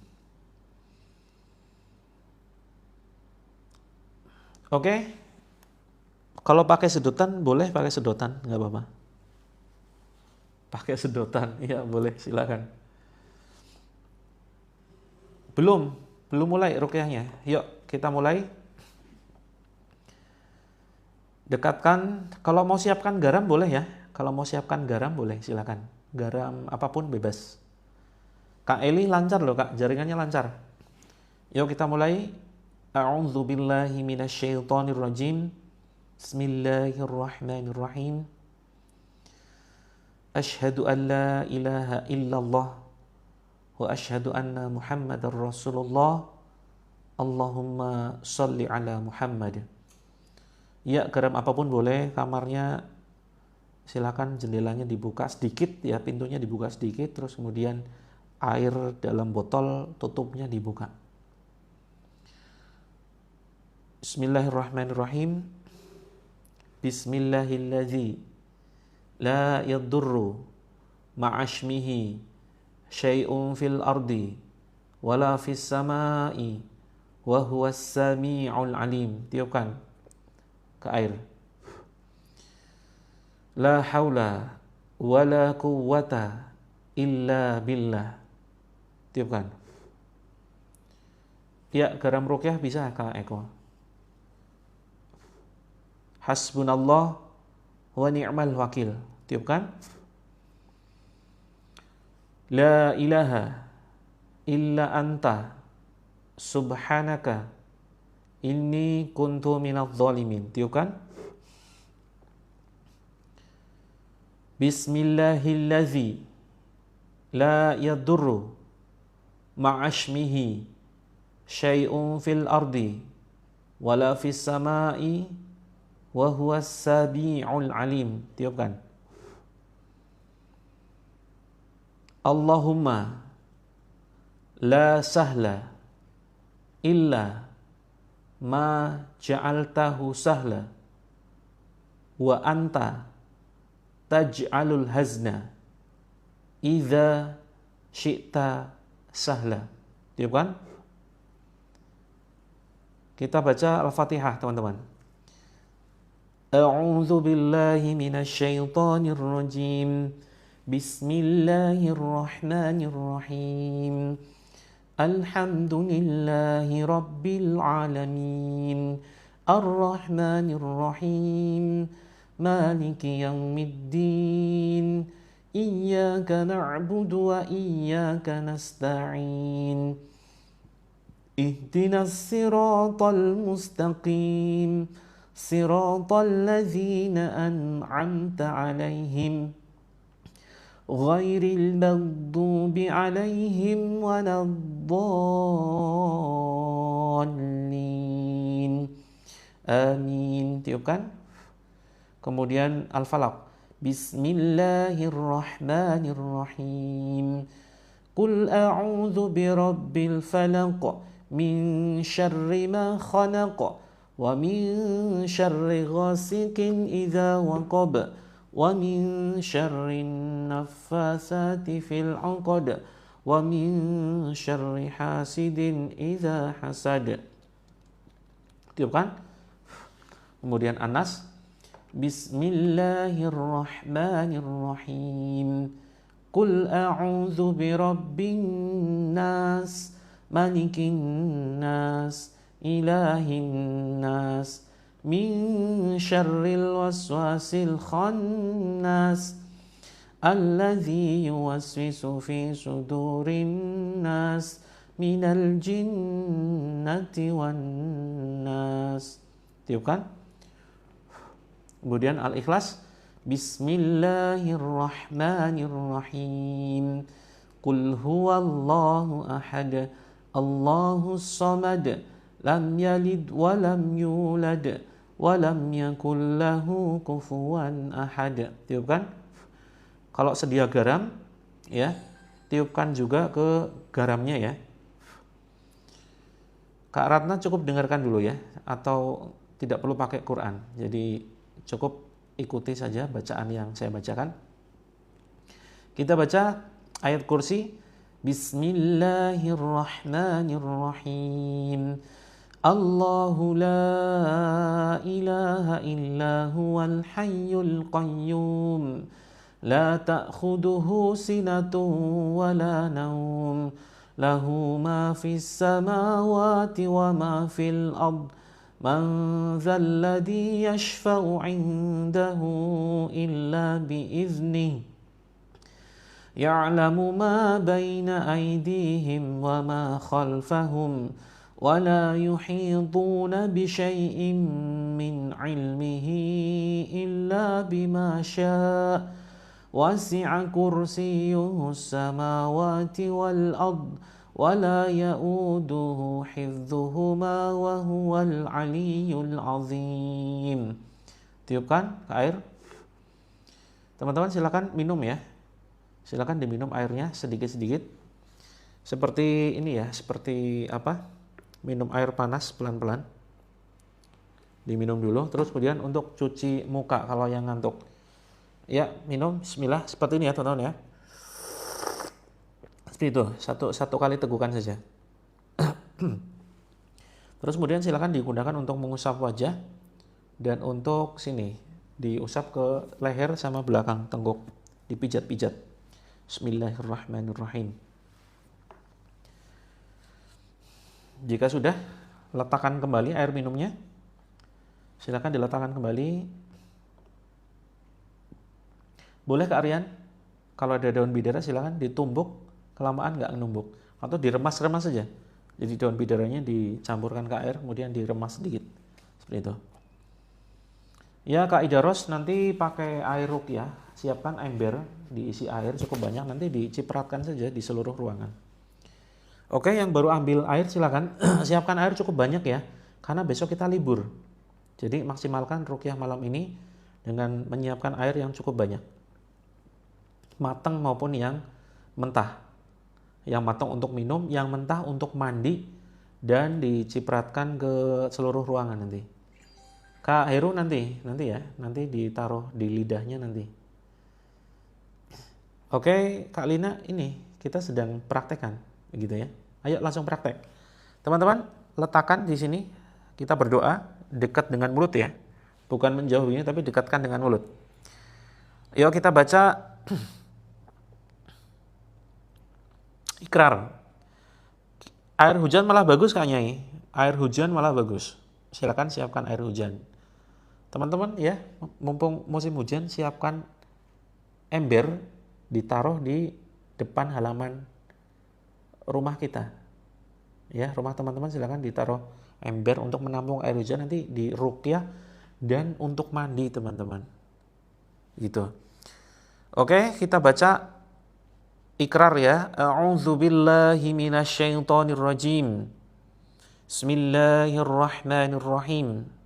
Speaker 1: Oke. Kalau pakai sedotan boleh pakai sedotan, nggak apa-apa. Pakai sedotan, iya boleh, silakan. Belum mulai ruqyahnya. Yuk kita mulai. Dekatkan, kalau mau siapkan garam boleh ya. Kalau mau siapkan garam boleh, silakan. Garam apapun bebas. Kak Eli lancar loh Kak, jaringannya lancar. Yuk kita mulai. A'udzubillahi minasyaitonirrajim. Bismillahirrahmanirrahim. Asyhadu an la ilaha illallah wa asyhadu anna Muhammadar Rasulullah. Allahumma sholli ala Muhammad. Ya, garam apapun boleh, kamarnya silakan jendelanya dibuka sedikit ya, pintunya dibuka sedikit, terus kemudian air dalam botol tutupnya dibuka. Bismillahirrahmanirrahim. Bismillahilladzi la yadurru ma'ashmihi syai'un fil ardi wala fis sama'i wa huwas sami'ul alim. Tiupkan ke air. La haula wala quwwata illa billah. Tiupkan. Ya, garam ruqyah bisa Kak Eko. Hasbunallah wa ni'mal wakil. Tiupkan. La ilaha illa anta subhanaka inni kuntu minadh dhalimin. Tiupkan. Bismillahilladzi la yadurru ma'ashmihi syai'un fil ardi wala fis sama'i wa huwas sami'ul alim. Tiupkan. Allahumma la sahla illa ma ja'altahu sahla wa anta taj'alul hazna idza syi'ta sahla. Tiupkan. Kita baca Al-Fatihah teman-teman. A'udzu billahi minasyaitonir rajim. Bismillahirrahmanirrahim. Alhamdulillahi rabbil alamin. Ar-Rahmanir Rahim. Maliki yaumiddin. Iyyaka na'budu wa iyyaka nasta'in. Ihdinas siratal mustaqim. Siratal ladzina an'amta 'alaihim ghairil maghdubi 'alaihim waladdallin. Amin. Tiupkan. Kemudian Al-Falaq. Bismillahirrahmanirrahim. Qul a'udzu birabbil falaq min syarri ma khalaq wa min syarri ghasikin idza waqab wa min syarri naffasati fil 'uqad wa min syarri hasidin idza hasad. Tiupkan. Kemudian Anas. Bismillahirrahmanirrahim. Qul a'udzu birabbin nas, malikin nas, ilahin nas, min syarril waswasil khannas, alladzi yuwaswisu fi sudurin nas, minal jinnati wan nas. Tiupkan. Kemudian Al-Ikhlas. Bismillahirrahmanirrahim. Qul huwallahu ahad, Allahus samad, lam yalid wa lam yulad wa lam yakul lahu kufuwan ahad. Tiupkan. Kalau sedia garam, ya, tiupkan juga ke garamnya ya. Kak Ratna cukup dengarkan dulu ya, atau tidak perlu pakai Quran. Jadi cukup ikuti saja bacaan yang saya bacakan. Kita baca ayat kursi. Bismillahirrahmanirrahim. Allahu la ilaha illa huwal hayyul qayyum. La ta'khuduhu sinatun wa la nawm. Lahu ma fis samawati wa ma fil ard. Man dzalladzi yashfa'u 'indahu illa bi'idznihi. Ya'lamu ma baina aydihim wa ma khalfahum wa la yuhituna bi syai'in min 'ilmihi illa bima syaa'. Wasi'a kursiyyuhu as-samawati wal ard. Wala ya'uduhu hifdzuhuma wa huwal aliyyul azim. Tiupkan ke air. Teman-teman silakan minum ya. Silakan diminum airnya sedikit-sedikit. Seperti ini ya, seperti apa? Minum air panas pelan-pelan. Diminum dulu, terus kemudian untuk cuci muka kalau yang ngantuk. Ya, minum bismillah seperti ini ya, teman-teman ya. Seperti itu, satu kali tegukan saja. Terus kemudian silakan digunakan untuk mengusap wajah dan untuk sini diusap ke leher sama belakang tenggok, dipijat-pijat. Bismillahirrahmanirrahim. Jika sudah, letakkan kembali air minumnya. Silakan diletakkan kembali. Boleh Kak Aryan, kalau ada daun bidara silakan ditumbuk. Kelamaan nggak numbuk, atau diremas-remas saja. Jadi daun bidaranya dicampurkan ke air, kemudian diremas sedikit, seperti itu. Ya Kak Idaros, nanti pakai air ruqyah, siapkan ember, diisi air cukup banyak, nanti dicipratkan saja di seluruh ruangan. Oke, yang baru ambil air silakan siapkan air cukup banyak ya, karena besok kita libur. Jadi maksimalkan ruqyah malam ini dengan menyiapkan air yang cukup banyak, matang maupun yang mentah. Yang matang untuk minum, yang mentah untuk mandi dan dicipratkan ke seluruh ruangan nanti. Kak Heru nanti ya, nanti ditaruh di lidahnya nanti. Oke, Kak Lina, ini kita sedang praktekkan, begitu ya. Ayo langsung praktek. Teman-teman, letakkan di sini, kita berdoa dekat dengan mulut ya. Bukan menjauhinya tapi dekatkan dengan mulut. Yuk kita baca Ikrar. Air hujan malah bagus Kak Nyai. Air hujan malah bagus. Silakan siapkan air hujan. Teman-teman ya, mumpung musim hujan, siapkan ember ditaruh di depan halaman rumah kita. Ya, rumah teman-teman silakan ditaruh ember untuk menampung air hujan nanti di ruqyah dan untuk mandi teman-teman. Gitu. Oke, kita baca ikrar ya. A'udzu billahi minasyaitonir rajim. Bismillahirrahmanirrahim.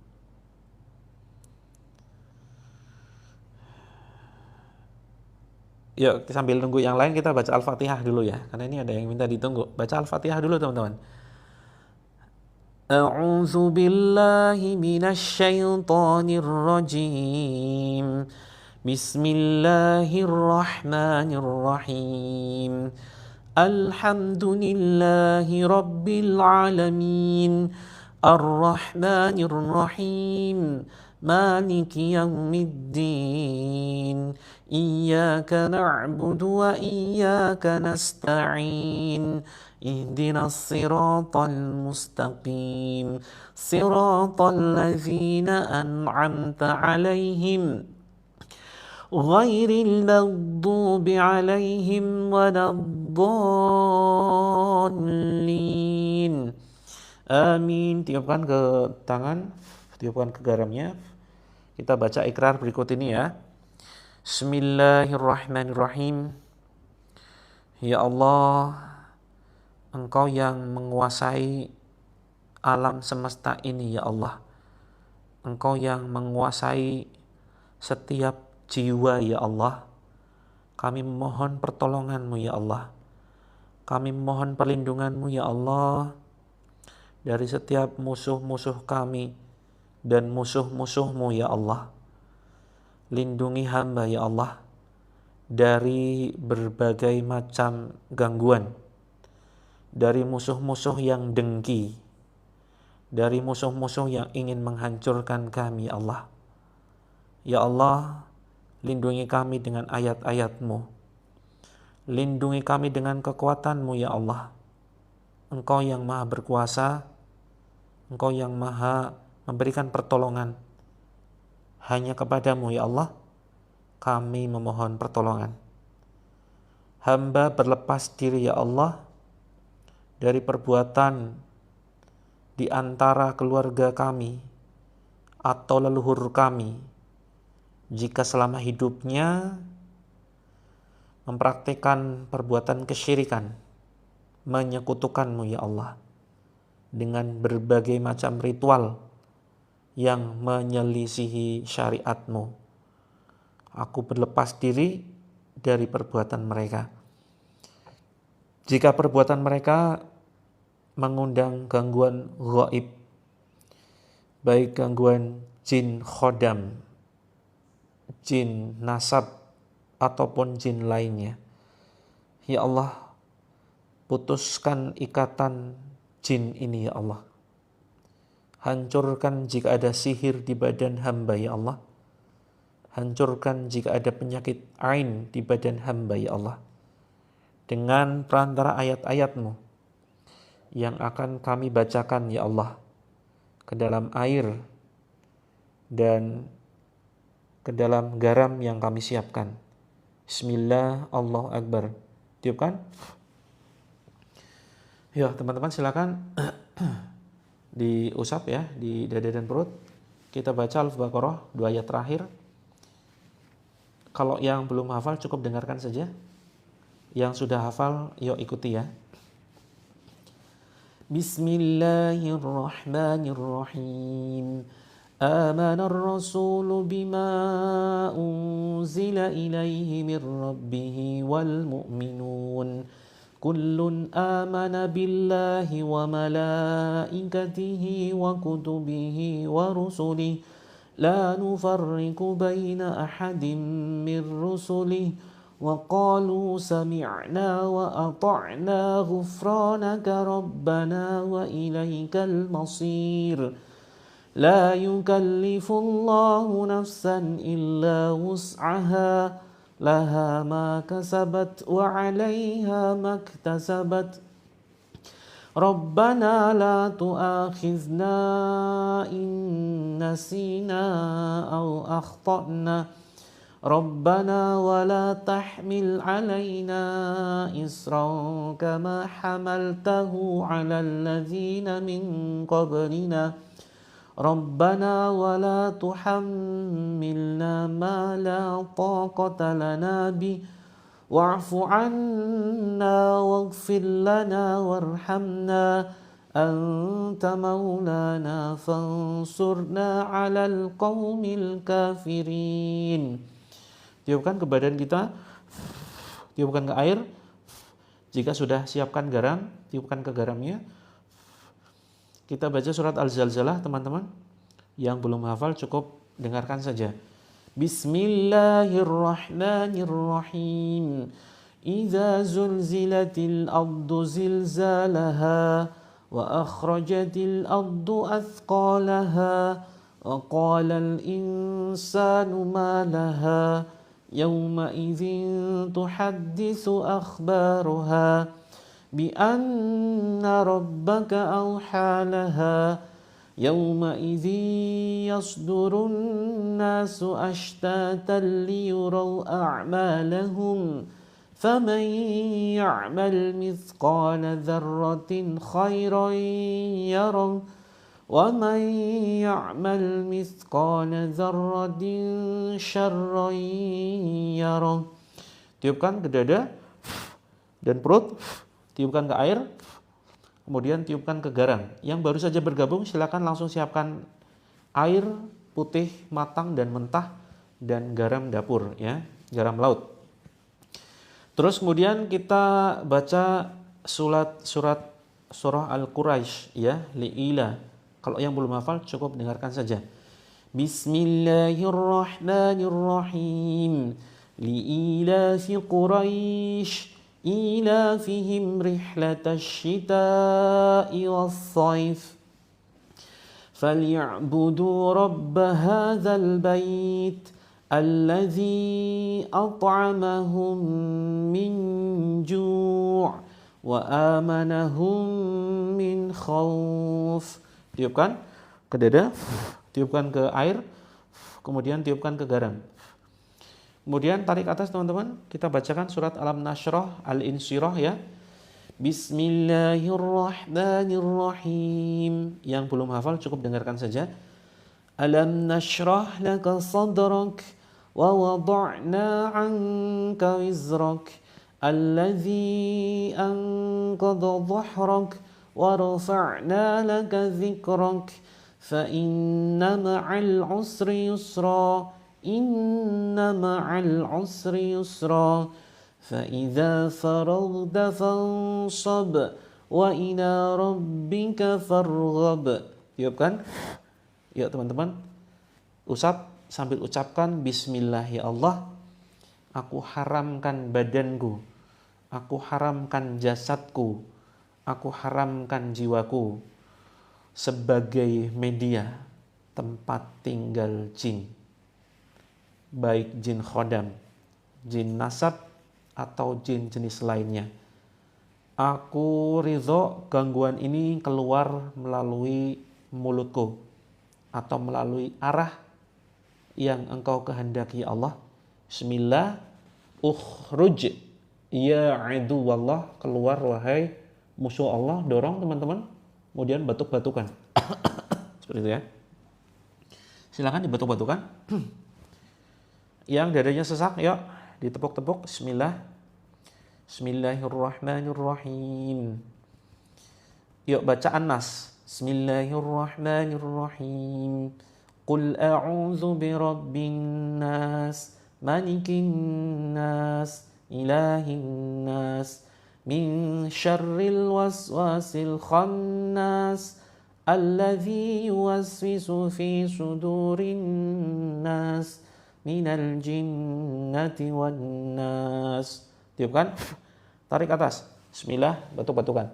Speaker 1: Yuk, sambil nunggu yang lain kita baca Al-Fatihah dulu ya. Karena ini ada yang minta ditunggu. Baca Al-Fatihah dulu teman-teman. A'udzu billahi minasyaitonir rajim. Bismillahirrahmanirrahim. Alhamdulillahi rabbil alamin. Ar-Rahmanir Rahim. Maliki yaumiddin. Iyyaka na'budu wa iyyaka nasta'in. اهدنا الصراط المستقيم صراط الذين أنعمت عليهم غير المغضوب عليهم ولا الضالين آمين. Tiupkan ke tangan, tiupkan ke garamnya. Kita baca ikrar berikut ini ya. Bismillahirrahmanirrahim. Ya Allah, Engkau yang menguasai alam semesta ini ya Allah. Engkau yang menguasai setiap jiwa ya Allah. Kami mohon pertolongan-Mu ya Allah. Kami mohon perlindungan-Mu ya Allah dari setiap musuh-musuh kami dan musuh-musuh-Mu ya Allah. Lindungi hamba ya Allah dari berbagai macam gangguan, dari musuh-musuh yang dengki, dari musuh-musuh yang ingin menghancurkan kami, Allah. Ya Allah, lindungi kami dengan ayat-ayat-Mu. Lindungi kami dengan kekuatan-Mu, ya Allah. Engkau yang maha berkuasa, Engkau yang maha memberikan pertolongan. Hanya kepadamu, ya Allah, kami memohon pertolongan. Hamba berlepas diri, ya Allah, dari perbuatan di antara keluarga kami atau leluhur kami jika selama hidupnya mempraktikkan perbuatan kesyirikan, menyekutukan-Mu ya Allah dengan berbagai macam ritual yang menyelisihi syariat-Mu. Aku berlepas diri dari perbuatan mereka. Jika perbuatan mereka mengundang gangguan gaib, baik gangguan jin khodam, jin nasab, ataupun jin lainnya, ya Allah, putuskan ikatan jin ini ya Allah. Hancurkan jika ada sihir di badan hamba ya Allah. Hancurkan jika ada penyakit ain di badan hamba ya Allah. Dengan perantara ayat-ayat-Mu yang akan kami bacakan ya Allah ke dalam air dan ke dalam garam yang kami siapkan. Bismillah, Allahu Akbar. Tiupkan. Ya teman-teman silakan diusap ya di dada dan perut. Kita baca Al-Baqarah 2 ayat terakhir. Kalau yang belum hafal cukup dengarkan saja. Yang sudah hafal yuk ikuti ya. Bismillahirrahmanirrahim. Amanar rasulu bima unzila ilaihi min rabbihi wal mu'minun. Kullun amana billahi wa malaikatihi wa kutubihi wa rusulihi. La nufarriqu baina ahadim min rusulihi. وقالوا سمعنا وأطعنا غفرانك ربنا وإليك المصير لا يكلف الله نفسا إلا وسعها لها ما كسبت وعليها ما اكتسبت Rabbana la tu'akhizna in nasina aw akhtana. Rabbana wa la tahmil alaina isran kama hamaltahu ala alladhina min qablina. Rabbana wa la tuhammilna ma la taqata lana bi wa'fu 'anna waghfir lana warhamna anta maulana fansurna 'alal qaumil kafirin. Tiupkan ke badan kita, tiupkan ke air. Jika sudah siapkan garam, tiupkan ke garamnya. Kita baca surat Al-Zalzalah, teman-teman. Yang belum hafal cukup dengarkan saja. Bismillahirrahmanirrahim. Idza zulzilatil ardu zilzalaha wa akhrajatil ardu athqalaha wa qalal insanu ma laha yawma idzin tuhadditsu akhbaruha bi anna rabbaka awha laha yawma idzin yasdurun nasu ashtatan liyuraw a'malahum faman ya'mal mithqala dzarratin khairan yarah wa man ya'mal mithqala dzarratin syarran yarah. Tiupkan ke dada dan perut, tiupkan ke air, kemudian tiupkan ke garam. Yang baru saja bergabung silakan langsung siapkan air putih matang dan mentah dan garam dapur ya, garam laut. Terus kemudian kita baca surah Al-Quraisy ya, li'ila. Kalau yang belum hafal cukup dengarkan saja. Bismillahirrahmanirrahim. Li'ilafi Quraisy ilafihim rihlatash shita'i was-sayf. Falya'budu rabb hadzal bait alladzi at'amahum min ju' wa amanahum min khauf. Tiupkan ke dada, tiupkan ke air, kemudian tiupkan ke garam. Kemudian tarik atas teman-teman, kita bacakan surat Alam Nashrah Al-Insyirah ya. Bismillahirrahmanirrahim. Yang belum hafal cukup dengarkan saja. Alam nashrah laka sadrak wa wada'na 'anka wizrak alladzi anqadha dhahrak wa rafa'na laka dzikrak fa inna ma'al usri yusra inna ma'al usri yusra fa idza faraghta fansab wa ila rabbika farghab. Tiupkan. Yuk teman-teman, usap sambil ucapkan bismillah ya Allah. Aku haramkan badanku, aku haramkan jasadku, aku haramkan jiwaku sebagai media tempat tinggal jin, baik jin khodam, jin nasab, atau jin jenis lainnya. Aku ridho gangguan ini keluar melalui mulutku atau melalui arah yang engkau kehendaki ya Allah. Bismillah, ukhruj ya aduwallah, keluar wahai musuh Allah. Dorong teman-teman, kemudian batuk-batukan. Seperti itu ya. Silakan dibatuk-batukan. Yang dadanya sesak, yuk ditepuk-tepuk. Bismillah. Bismillahirrahmanirrahim. Yuk baca An-Nas. Bismillahirrahmanirrahim. Qul a'udzu birabbin nas, malikin nas, ilahin nas, min syarril waswasil khannas, alladzi yuwaswisu fi sudurin nas, minal jinnati wan nas. Tiupkan, tarik atas. Bismillah, batuk-batukan.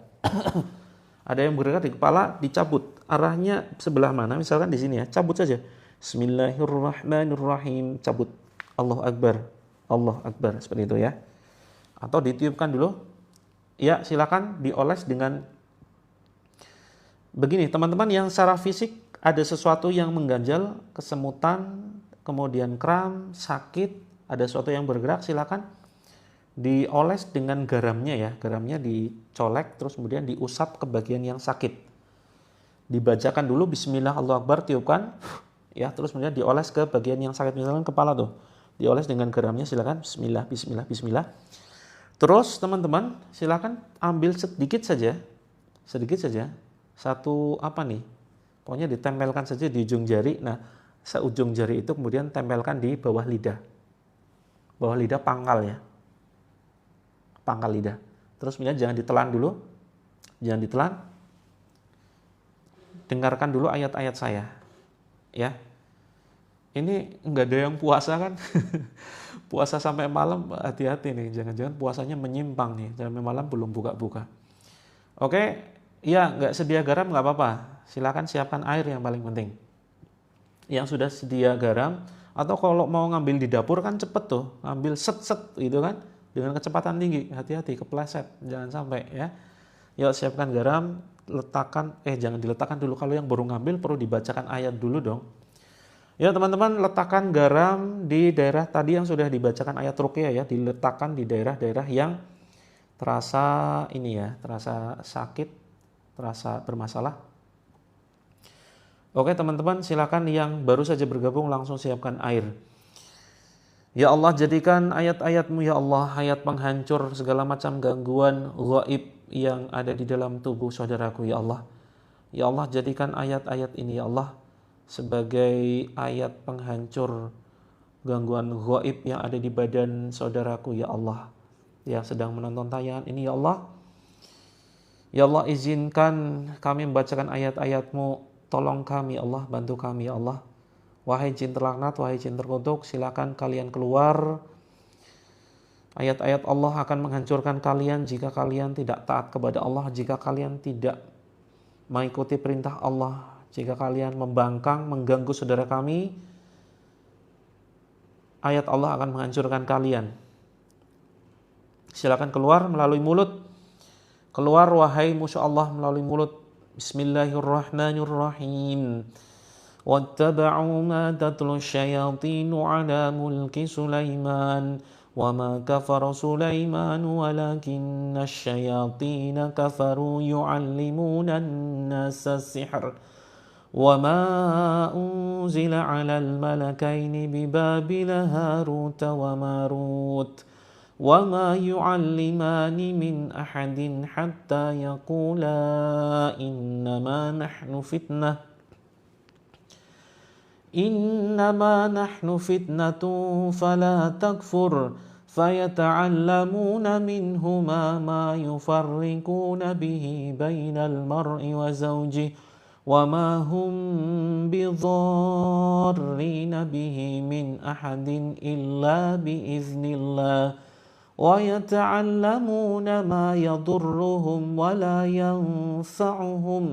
Speaker 1: Ada yang bergerak di kepala, dicabut. Arahnya sebelah mana? Misalkan di sini ya, cabut saja. Bismillahirrahmanirrahim, cabut. Allahu Akbar, Allahu Akbar, seperti itu ya. Atau ditiupkan dulu. Ya, silakan dioles dengan begini teman-teman, yang secara fisik ada sesuatu yang mengganjal, kesemutan, kemudian kram, sakit, ada sesuatu yang bergerak, silakan dioles dengan garamnya ya. Garamnya dicolek terus kemudian diusap ke bagian yang sakit. Dibacakan dulu bismillah Allahu akbar, tiupkan ya, terus kemudian dioles ke bagian yang sakit, misalkan kepala tuh. Dioles dengan garamnya, silakan bismillah bismillah bismillah. Terus teman-teman silakan ambil sedikit saja. Satu apa nih? Pokoknya ditempelkan saja di ujung jari. Nah, seujung jari itu kemudian tempelkan di bawah lidah. Bawah lidah pangkal ya. Pangkal lidah. Terus kemudian jangan ditelan dulu. Jangan ditelan. Dengarkan dulu ayat-ayat saya. Ya. Ini enggak ada yang puasa kan? Puasa sampai malam, hati-hati nih. Jangan-jangan puasanya menyimpang nih. Sampai malam belum buka-buka. Oke, ya nggak sedia garam nggak apa-apa. Silakan siapkan air yang paling penting. Yang sudah sedia garam, atau kalau mau ngambil di dapur kan cepet tuh, ngambil set-set gitu kan, dengan kecepatan tinggi. Hati-hati kepleset, jangan sampai ya. Yuk siapkan garam, letakkan, jangan diletakkan dulu, kalau yang baru ngambil perlu dibacakan ayat dulu dong. Ya teman-teman, letakkan garam di daerah tadi yang sudah dibacakan ayat ruqyah ya, diletakkan di daerah-daerah yang terasa ini ya, terasa sakit, terasa bermasalah. Oke teman-teman, silakan yang baru saja bergabung langsung siapkan air. Ya Allah, jadikan ayat-ayat-Mu ya Allah, ayat penghancur segala macam gangguan gaib yang ada di dalam tubuh saudaraku ya Allah. Ya Allah, jadikan ayat-ayat ini ya Allah sebagai ayat penghancur gangguan gaib yang ada di badan saudaraku ya Allah, yang sedang menonton tayangan ini ya Allah. Ya Allah, izinkan kami membacakan ayat-ayat-Mu. Tolong kami Allah, bantu kami ya Allah. Wahai jin terlaknat, wahai jin terkutuk, silakan kalian keluar. Ayat-ayat Allah akan menghancurkan kalian jika kalian tidak taat kepada Allah, jika kalian tidak mengikuti perintah Allah, jika kalian membangkang, mengganggu saudara kami. Ayat Allah akan menghancurkan kalian. Silakan keluar melalui mulut. Keluar wahai musuh Allah melalui mulut. Bismillahirrahmanirrahim. Wattaba'u ma tatlu syayatinu ala mulki Sulaiman. Wa ma kafara Sulaiman walakinna syayatina kafaru yu'allimuna an-nasa sihr. Wa ma unzila ala al-malakaini bibabila Harut wa Marut. وَمَا يُعَلِّمَانِ مِنْ أَحَدٍ حَتَّى يَقُولَا إِنَّمَا نَحْنُ فِتْنَةٌ فَلَا تَكْفُرْ فَيَتَعَلَّمُونَ مِنْهُمَا مَا يُفَرِّقُونَ بِهِ بَيْنَ الْمَرْءِ وَزَوْجِهِ وَمَا هُمْ بِضَارِّينَ بِهِ مِنْ أَحَدٍ إِلَّا بِإِذْنِ اللَّهِ وَيَتَعَلَّمُونَ مَا يَضُرُّهُمْ وَلَا يَنفَعُهُمْ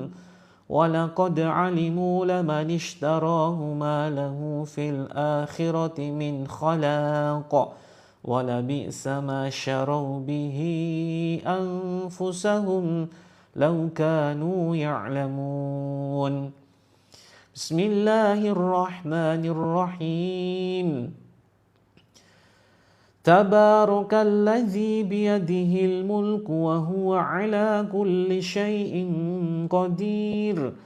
Speaker 1: وَلَقَدْ عَلِمُوا لَمَنِ اشْتَرَاهُ مَا لَهُ فِي الْآخِرَةِ مِنْ خَلَاقٍ وَلَبِئْسَ مَا شَرَوْا بِهِ أَنفُسَهُمْ لَوْ كَانُوا يَعْلَمُونَ. بسم الله الرحمن الرحيم. تبارك الذي بيده الملك وهو على كل شيء قدير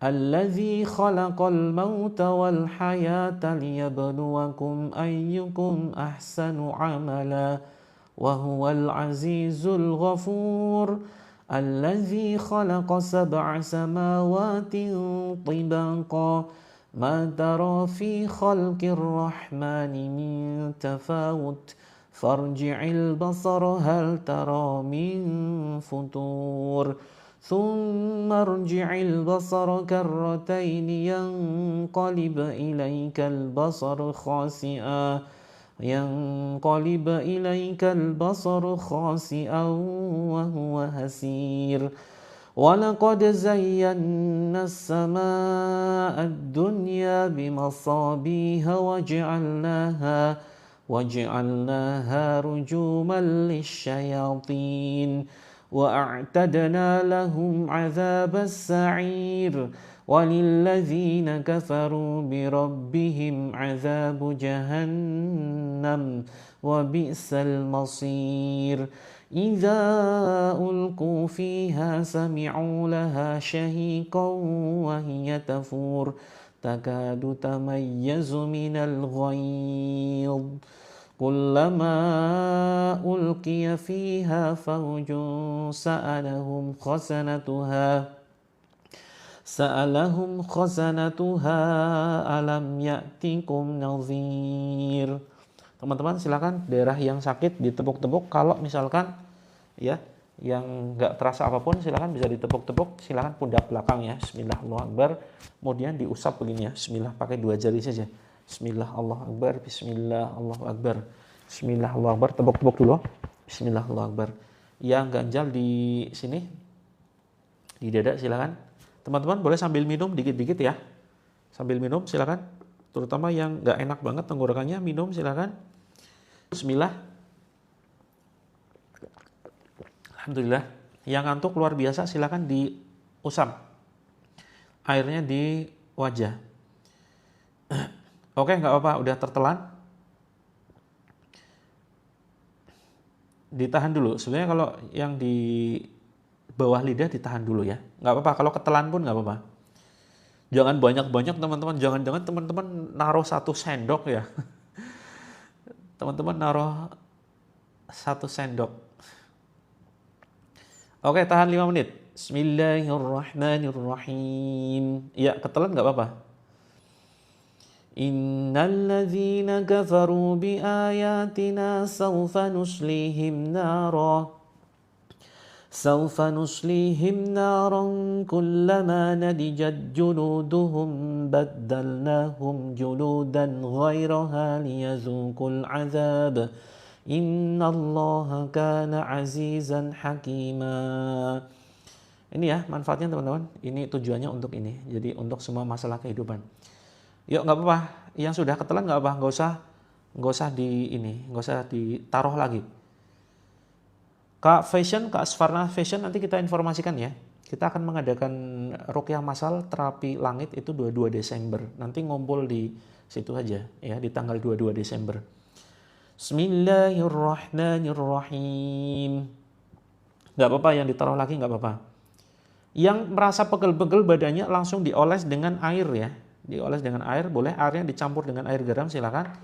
Speaker 1: الذي خلق الموت والحياة ليبلوكم أيكم أحسن عملا وهو العزيز الغفور الذي خلق 7 سماوات طباقا ما ترى في خلق الرحمن من تفاوت فارجع البصر هل ترى من فطور ثم ارجع البصر كرتين ينقلب إليك البصر خاسئا وهو هسير وَلَقَدْ زَيَّنَّا السَّمَاءَ الدُّنْيَا بِمَصَابِيحَ وَجَعَلْنَاهَا رُجُومًا لِلشَّيَاطِينِ وأعتدنا لهم عذاب السعير وللذين كفروا بربهم عذاب جهنم وبئس المصير إذا ألقوا فيها سمعوا لها شهيقا وهي تفور تكاد تميز من الغيظ كلما ألقي فيها فوج سألهم خزنتها ألم يأتكم نذير. Teman-teman silakan daerah yang sakit ditepuk-tepuk, kalau misalkan ya yang nggak terasa apapun silakan bisa ditepuk-tepuk, silakan pundak belakang ya. Bismillah Allahu Akbar, kemudian diusap begini ya. Bismillah pakai 2 jari saja. Bismillah Allahu Akbar, Bismillah Allahu Akbar, Bismillah Allahu Akbar, tepuk-tepuk dulu. Bismillah Allahu Akbar. Yang ganjal di sini di dada silakan. Teman-teman boleh sambil minum dikit-dikit ya. Sambil minum silakan. Terutama yang nggak enak banget tenggorokannya, minum silakan. Bismillah. Alhamdulillah. Yang ngantuk luar biasa silakan diusap airnya di wajah. Oke, nggak apa-apa, udah tertelan. Ditahan dulu. Sebenarnya kalau yang di bawah lidah ditahan dulu ya. Nggak apa-apa, kalau ketelan pun nggak apa-apa. Jangan banyak-banyak teman-teman. Jangan-jangan teman-teman naruh 1 sendok ya. Teman-teman naruh 1 sendok. Oke, tahan 5 menit. Bismillahirrahmanirrahim. Ya, ketelan nggak apa-apa. Innalladzina kafaru biayatina sawfa nuslihim naran kullama nadijat juluduhum baddalnahum juludan ghairaha liyazuqul azab innallaha kana azizan hakima. Ini ya manfaatnya teman-teman. Ini tujuannya untuk ini. Jadi untuk semua masalah kehidupan. Yuk nggak apa-apa, yang sudah ketelan nggak apa, nggak usah ditaruh lagi. Kak Asfarna Fashion nanti kita informasikan ya. Kita akan mengadakan ruqyah masal terapi langit itu 22 Desember. Nanti ngumpul di situ aja ya di tanggal 22 Desember. Bismillahirrahmanirrahim. Nggak apa-apa yang ditaruh lagi nggak apa-apa. Yang merasa pegel-pegel badannya langsung dioles dengan air ya. Dioles dengan air, boleh airnya dicampur dengan air garam silakan.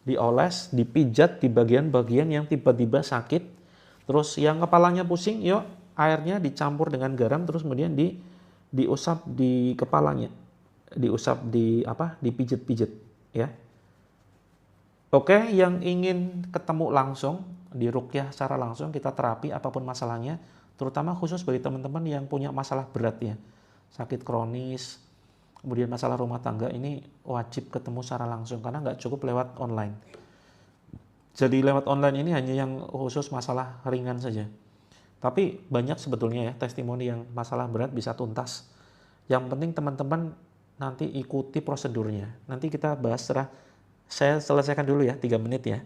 Speaker 1: Dioles, dipijat di bagian-bagian yang tiba-tiba sakit. Terus yang kepalanya pusing, yuk airnya dicampur dengan garam terus kemudian diusap di kepalanya. Diusap dipijit-pijit ya. Oke, yang ingin ketemu langsung di ruqyah secara langsung kita terapi apapun masalahnya, terutama khusus bagi teman-teman yang punya masalah berat ya. Sakit kronis, kemudian masalah rumah tangga, ini wajib ketemu secara langsung karena nggak cukup lewat online. Jadi lewat online ini hanya yang khusus masalah ringan saja. Tapi banyak sebetulnya ya testimoni yang masalah berat bisa tuntas. Yang penting teman-teman nanti ikuti prosedurnya. Nanti kita bahas saya selesaikan dulu ya 3 menit ya.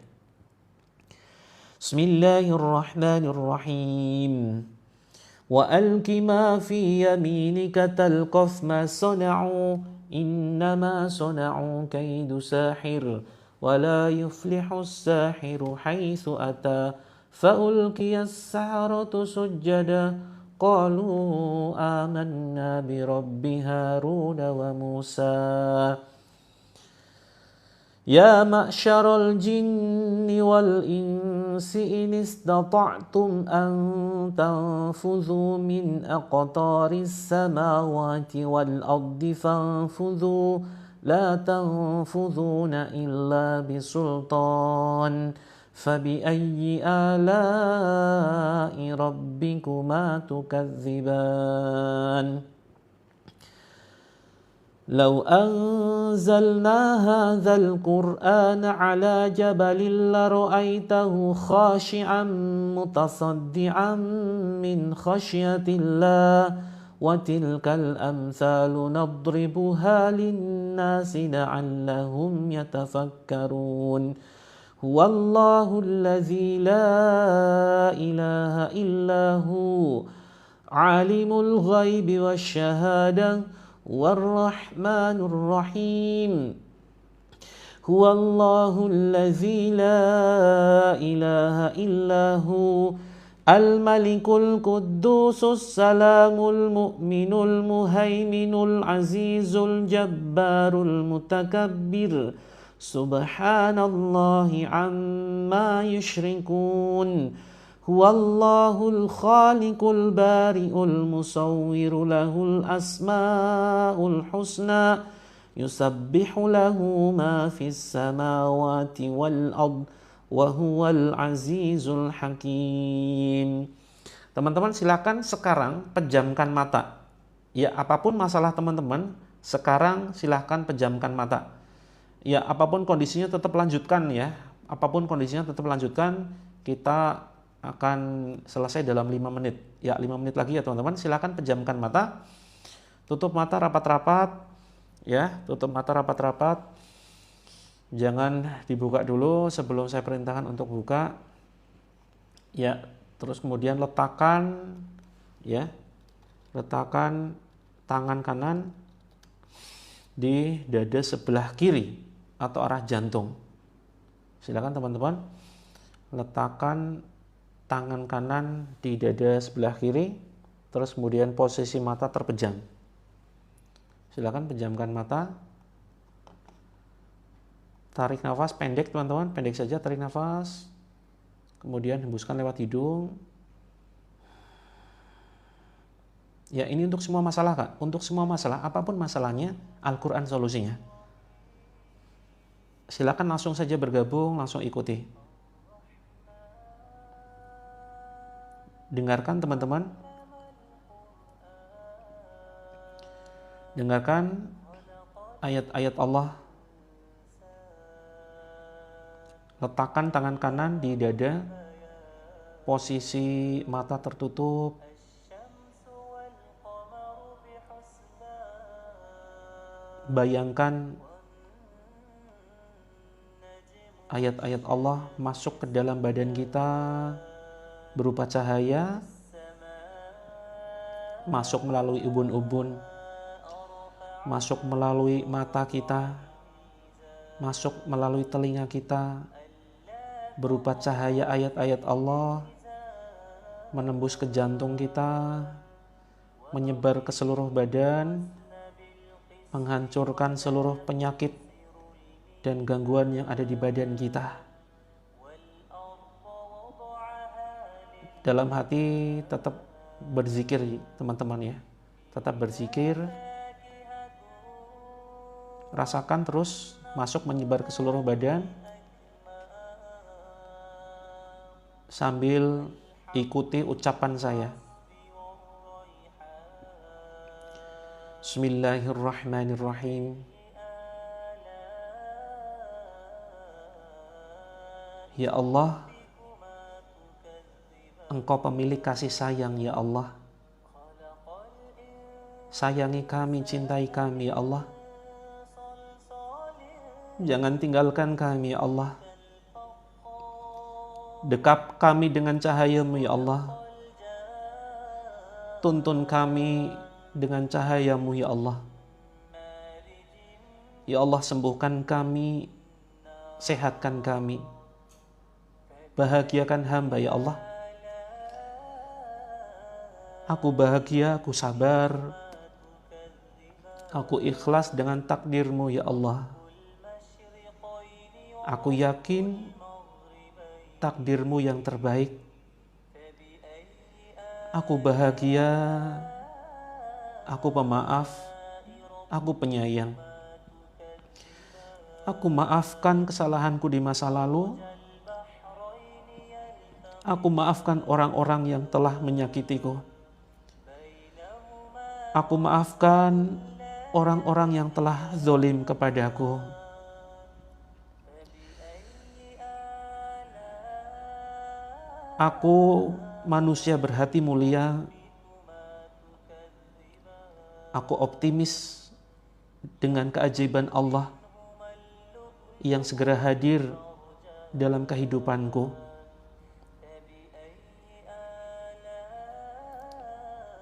Speaker 1: Bismillahirrahmanirrahim. وَأَلْقِ مَا فِي يَمِينِكَ تَلْقَفْ مَا صَنَعُوا إِنَّمَا صَنَعُوا كَيْدُ سَاحِرٍ وَلَا يُفْلِحُ السَّاحِرُ حَيْثُ أَتَى فَأُلْقِيَ السَّحَرَةُ سُجَّدًا قَالُوا آمَنَّا بِرَبِّ هَارُونَ وَمُوسَى يا معشر الجن والإنس إن استطعتم أن تنفذوا من أقطار السماوات والأرض فانفذوا لا تنفذون إلا بسلطان فبأي آلاء ربكما تكذبان لو أنزلنا هذا القرآن على جبل لرأيته خاشعا متصدعا من خشية الله وتلك الأمثال نضربها للناس لعلهم يتفكرون Huwallahul ladzi la ilaha illahu alimul ghaibi wasyahadah warrahmanur rahim. Huwallahul ladzi la ilaha illahu al-malikul quddusus salamul mu'minul muhaiminul azizul jabbarul mutakabbir. Subhanallahi amma yushrikun. Huwallahul khaliqul bari'ul musawwiru lahul asma'ul husna. Yusabbihu lahu ma fis samawati wal ard wa huwal azizul hakim. Teman-teman silakan sekarang pejamkan mata. Ya, apapun masalah teman-teman, sekarang silakan pejamkan mata. Ya, apapun kondisinya tetap lanjutkan ya. Apapun kondisinya tetap lanjutkan. Kita akan selesai dalam 5 menit. Ya, 5 menit lagi ya teman-teman. Silakan pejamkan mata. Tutup mata rapat-rapat. Ya, tutup mata rapat-rapat. Jangan dibuka dulu sebelum saya perintahkan untuk buka. Ya, terus kemudian letakkan tangan kanan di dada sebelah kiri atau arah jantung. Silakan teman-teman. Letakkan tangan kanan di dada sebelah kiri, terus kemudian posisi mata terpejam. Silakan pejamkan mata. Tarik nafas pendek teman-teman, pendek saja tarik nafas. Kemudian hembuskan lewat hidung. Ya, ini untuk semua masalah Kak. Untuk semua masalah, apapun masalahnya, Al-Quran solusinya. Silakan langsung saja bergabung, langsung ikuti. Dengarkan teman-teman. Dengarkan ayat-ayat Allah. Letakkan tangan kanan di dada, posisi mata tertutup. Bayangkan ayat-ayat Allah masuk ke dalam badan kita berupa cahaya, masuk melalui ubun-ubun, masuk melalui mata kita, masuk melalui telinga kita, berupa cahaya ayat-ayat Allah, menembus ke jantung kita, menyebar ke seluruh badan, menghancurkan seluruh penyakit dan gangguan yang ada di badan kita. Dalam hati tetap berzikir teman-teman ya, tetap berzikir. Rasakan terus masuk menyebar ke seluruh badan sambil ikuti ucapan saya. Bismillahirrahmanirrahim. Ya Allah, Engkau pemilik kasih sayang ya Allah. Sayangi kami, cintai kami ya Allah. Jangan tinggalkan kami ya Allah. Dekap kami dengan cahaya-Mu ya Allah. Tuntun kami dengan cahaya-Mu ya Allah. Ya Allah, sembuhkan kami, sehatkan kami, bahagiakan hamba ya Allah. Aku bahagia, aku sabar, aku ikhlas dengan takdir-Mu ya Allah. Aku yakin takdir-Mu yang terbaik. Aku bahagia, aku pemaaf, aku penyayang. Aku maafkan kesalahanku di masa lalu. Aku maafkan orang-orang yang telah menyakitiku. Aku maafkan orang-orang yang telah zalim kepadaku. Aku manusia berhati mulia. Aku optimis dengan keajaiban Allah yang segera hadir dalam kehidupanku.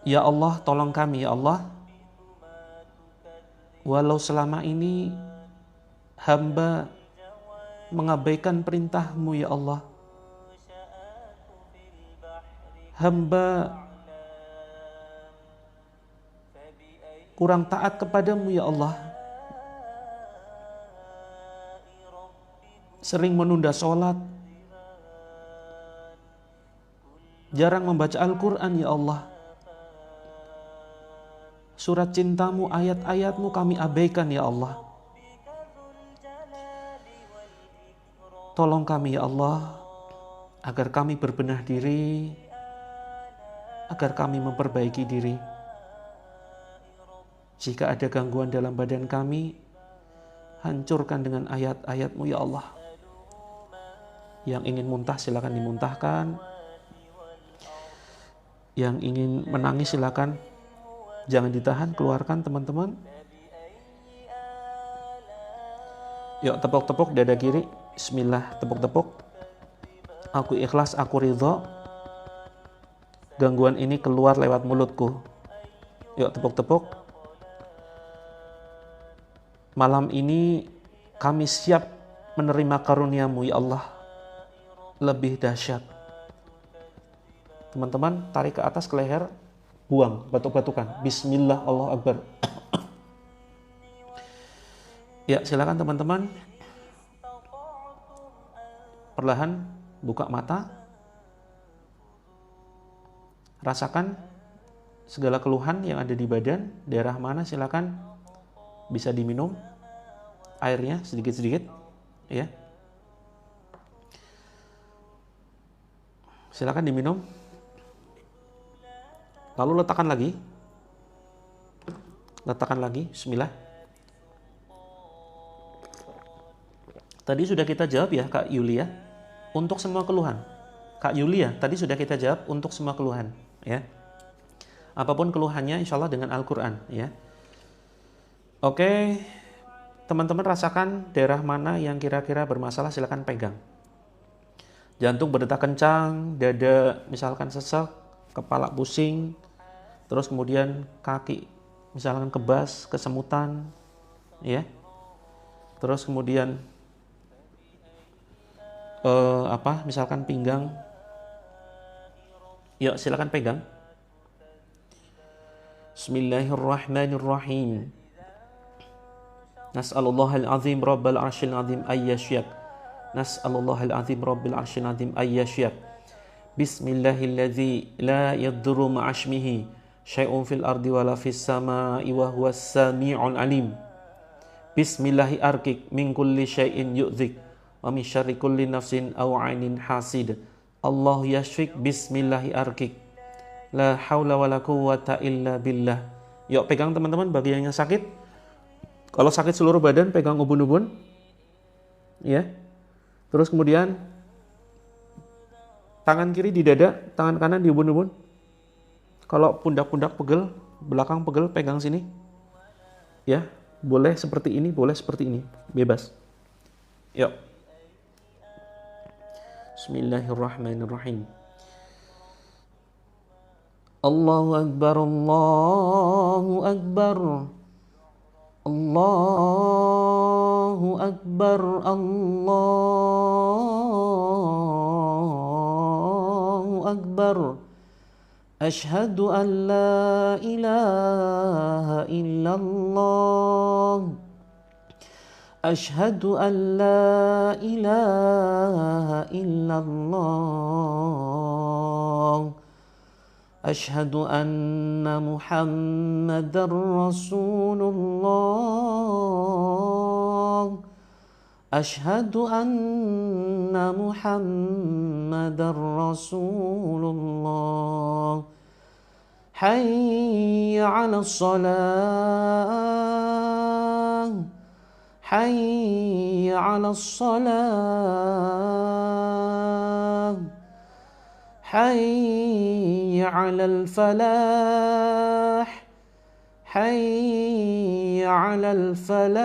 Speaker 1: Ya Allah, tolong kami ya Allah. Walau selama ini hamba mengabaikan perintah-Mu ya Allah. Hamba kurang taat kepadamu ya Allah. Sering menunda sholat. Jarang membaca Al-Quran ya Allah. Surat cintamu, ayat-ayatmu kami abaikan ya Allah. Tolong kami ya Allah, agar kami berbenah diri, agar kami memperbaiki diri. Jika ada gangguan dalam badan kami, hancurkan dengan ayat-ayatmu ya Allah. Yang ingin muntah silakan dimuntahkan. Yang ingin menangis silakan jangan ditahan, keluarkan teman-teman. Yuk tepuk-tepuk dada kiri. Bismillah, tepuk-tepuk. Aku ikhlas, aku ridho. Gangguan ini keluar lewat mulutku. Yuk tepuk-tepuk. Malam ini kami siap menerima karunia-Mu ya Allah. Lebih dahsyat. Teman-teman tarik ke atas ke leher. Buang, batuk-batukan. Bismillah, Allahu Akbar. Ya, silakan teman-teman. Perlahan buka mata. Rasakan segala keluhan yang ada di badan. Daerah mana silakan bisa diminum airnya sedikit-sedikit, ya. Silakan diminum. Lalu letakkan lagi. Letakkan lagi, bismillah. Tadi sudah kita jawab ya Kak Yulia, untuk semua keluhan. Kak Yulia, tadi sudah kita jawab untuk semua keluhan, ya. Apapun keluhannya insya Allah dengan Al-Quran, ya. Oke, teman-teman rasakan daerah mana yang kira-kira bermasalah, silakan pegang. Jantung berdetak kencang, dada misalkan sesak, kepala pusing, terus kemudian kaki misalkan kebas, kesemutan, ya. Terus kemudian misalkan pinggang. Yuk silakan pegang. Bismillahirrahmanirrahim. Nas'alullahal azim rabbal arsyil azim ayyasyak. Nas'alullahal azim rabbil arsyil azim ayyasyak. Bismillahilladzi la yadurru ma'asmihi syai'un fil ardi wala fis sama'i wa huwas sami'ul alim. Bismillahi arkik min kulli syai'in yu'dzik wa min syarri kulli nafsin aw 'ainin hasid. Allahu yashfik bismillahi arkik. La haula wala quwwata illa billah. Yuk pegang teman-teman bagi yang sakit. Kalau sakit seluruh badan pegang ubun-ubun. Ya. Terus kemudian tangan kiri di dada, tangan kanan di ubun-ubun. Kalau pundak-pundak pegel, belakang pegel, pegang sini. Ya, boleh seperti ini, boleh seperti ini. Bebas. Yuk. Bismillahirrahmanirrahim. Allahu Akbar, Allahu Akbar. Allahu Akbar, Allahu Akbar. Ashhadu an la ilaha illallah. Ashhadu an la ilaha illallah. Ashhadu anna Muhammadar Rasulullah. Ashhadu anna Muhammadar Rasulullah. Hayya 'alas salah. Hayya 'alas salah. Hayya 'alal falah. Hayya 'alal falah.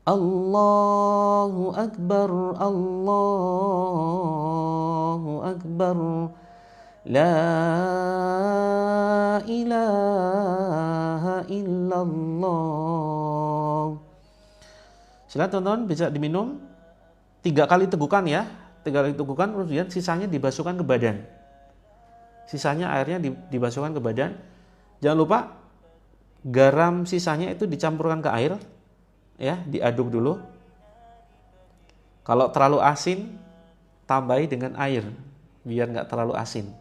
Speaker 1: Allahu Akbar, Allahu Akbar, La ilaha illallah. Silakan teman-teman bisa diminum 3 kali tegukan ya. 3 kali tegukan, kemudian sisanya dibasuhkan ke badan. Sisanya airnya dibasuhkan ke badan. Jangan lupa garam sisanya itu dicampurkan ke air. Ya, diaduk dulu. Kalau terlalu asin, tambahi dengan air biar nggak terlalu asin.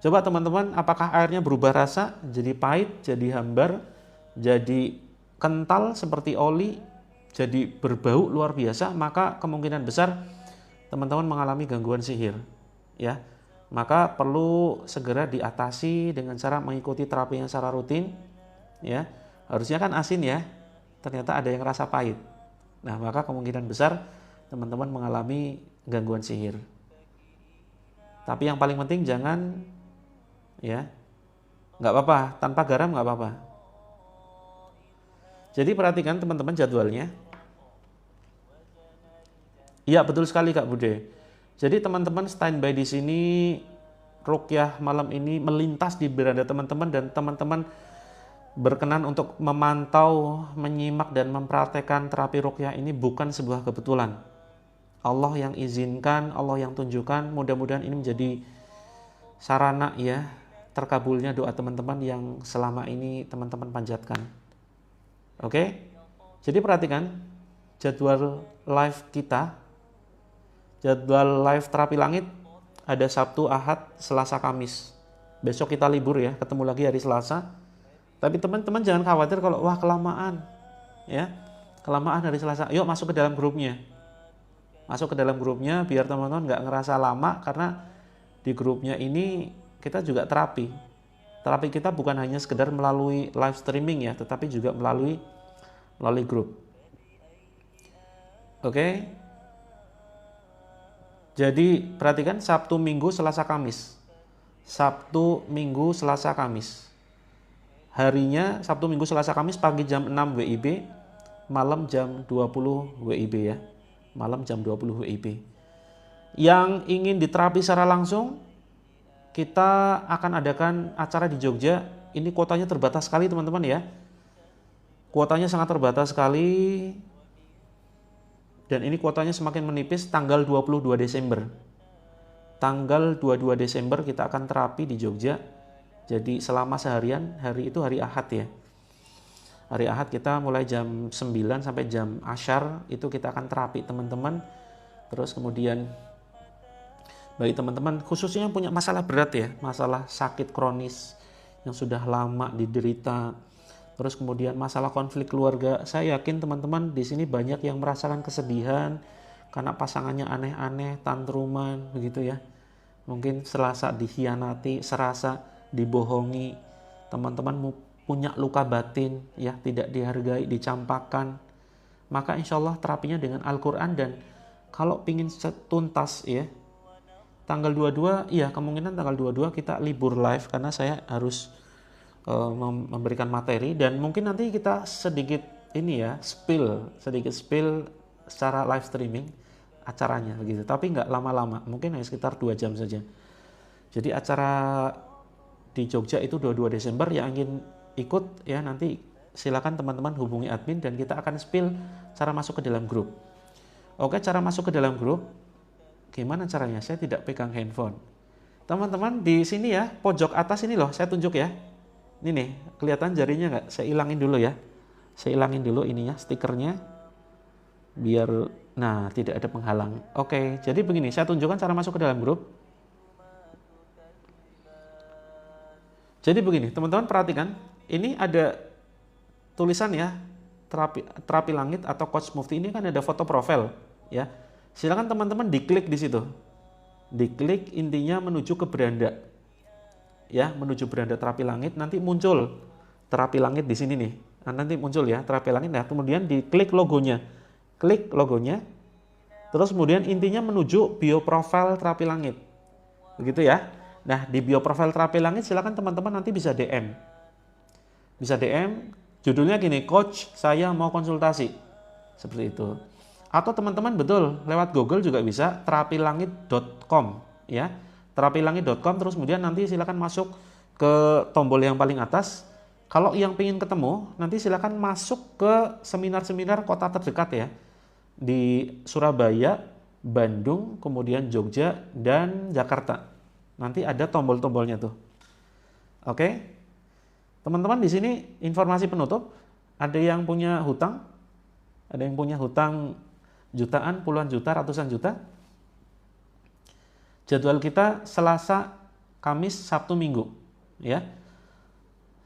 Speaker 1: Coba teman-teman, apakah airnya berubah rasa, jadi pahit, jadi hambar, jadi kental seperti oli, jadi berbau luar biasa, maka kemungkinan besar teman-teman mengalami gangguan sihir. Ya, maka perlu segera diatasi dengan cara mengikuti terapi yang secara rutin. Ya, harusnya kan asin ya. Ternyata ada yang rasa pahit. Nah, maka kemungkinan besar teman-teman mengalami gangguan sihir. Tapi yang paling penting jangan, ya, nggak apa-apa, tanpa garam nggak apa-apa. Jadi perhatikan teman-teman jadwalnya. Iya betul sekali Kak Bude. Jadi teman-teman standby di sini, ruqyah malam ini melintas di beranda teman-teman, dan teman-teman berkenan untuk memantau, menyimak dan mempraktekkan terapi ruqyah ini bukan sebuah kebetulan. Allah yang izinkan, Allah yang tunjukkan. Mudah-mudahan ini menjadi sarana ya terkabulnya doa teman-teman yang selama ini teman-teman panjatkan. Oke? Jadi perhatikan jadwal live kita. Jadwal live terapi langit ada Sabtu, Ahad, Selasa, Kamis. Besok kita libur ya, ketemu lagi hari Selasa. Tapi teman-teman jangan khawatir kalau wah kelamaan, ya kelamaan hari Selasa. Yuk masuk ke dalam grupnya, biar teman-teman nggak ngerasa lama, karena di grupnya ini kita juga terapi. Terapi kita bukan hanya sekedar melalui live streaming ya, tetapi juga melalui grup. Oke. Jadi perhatikan Sabtu, Minggu, Selasa, Kamis. Sabtu, Minggu, Selasa, Kamis. Harinya Sabtu, Minggu, Selasa, Kamis pagi jam 6 WIB, malam jam 20 WIB ya. Malam jam 20 WIB. Yang ingin diterapi secara langsung, kita akan adakan acara di Jogja. Ini kuotanya terbatas sekali teman-teman ya. Kuotanya sangat terbatas sekali. Dan ini kuotanya semakin menipis tanggal 22 Desember. Tanggal 22 Desember kita akan terapi di Jogja. Jadi selama seharian, hari itu hari Ahad ya. Hari Ahad kita mulai jam 9 sampai jam Asyar, itu kita akan terapi teman-teman. Terus kemudian bagi teman-teman khususnya yang punya masalah berat ya, masalah sakit kronis yang sudah lama diderita, terus kemudian masalah konflik keluarga, saya yakin teman-teman di sini banyak yang merasakan kesedihan karena pasangannya aneh-aneh, tantruman begitu ya. Mungkin serasa dikhianati, serasa dibohongi, teman-teman punya luka batin ya, tidak dihargai, dicampakkan. Maka insya Allah terapinya dengan Al-Quran, dan kalau pingin tuntas ya, tanggal 22 ya, kemungkinan tanggal 22 kita libur live karena saya harus memberikan materi, dan mungkin nanti kita sedikit ini ya, spill secara live streaming acaranya begitu, tapi nggak lama-lama, mungkin hanya sekitar 2 jam saja. Jadi acara di Jogja itu 22 Desember, yang ingin ikut ya nanti silakan teman-teman hubungi admin dan kita akan spill cara masuk ke dalam grup. Oke, cara masuk ke dalam grup gimana caranya? Saya tidak pegang handphone. Teman-teman di sini ya, pojok atas ini loh, saya tunjuk ya. Ini nih, kelihatan jarinya nggak? Saya ilangin dulu ya. Saya ilangin dulu ininya, stikernya, biar nah tidak ada penghalang. Oke, jadi begini, saya tunjukkan cara masuk ke dalam grup. Jadi begini, teman-teman perhatikan, ini ada tulisan ya, terapi langit atau Coach Mufti, ini kan ada foto profil ya. Silakan teman-teman diklik di situ. Diklik, intinya menuju ke beranda. Ya, menuju beranda terapi langit, nanti muncul terapi langit di sini nih. Nah, nanti muncul ya terapi langit, nah kemudian diklik logonya. Klik logonya. Terus kemudian intinya menuju bio profil terapi langit. Begitu ya. Nah, di bio profil terapi langit silakan teman-teman nanti bisa DM. Bisa DM, judulnya gini, Coach saya mau konsultasi. Seperti itu. Atau teman-teman betul lewat Google juga bisa terapilangit.com ya. Terapilangit.com, terus kemudian nanti silakan masuk ke tombol yang paling atas. Kalau yang pengen ketemu, nanti silakan masuk ke seminar-seminar kota terdekat ya. Di Surabaya, Bandung, kemudian Jogja dan Jakarta. Nanti ada tombol-tombolnya tuh. Oke. Teman-teman di sini informasi penutup, ada yang punya hutang? Ada yang punya hutang jutaan, puluhan juta, ratusan juta? Jadwal kita Selasa, Kamis, Sabtu, Minggu, ya.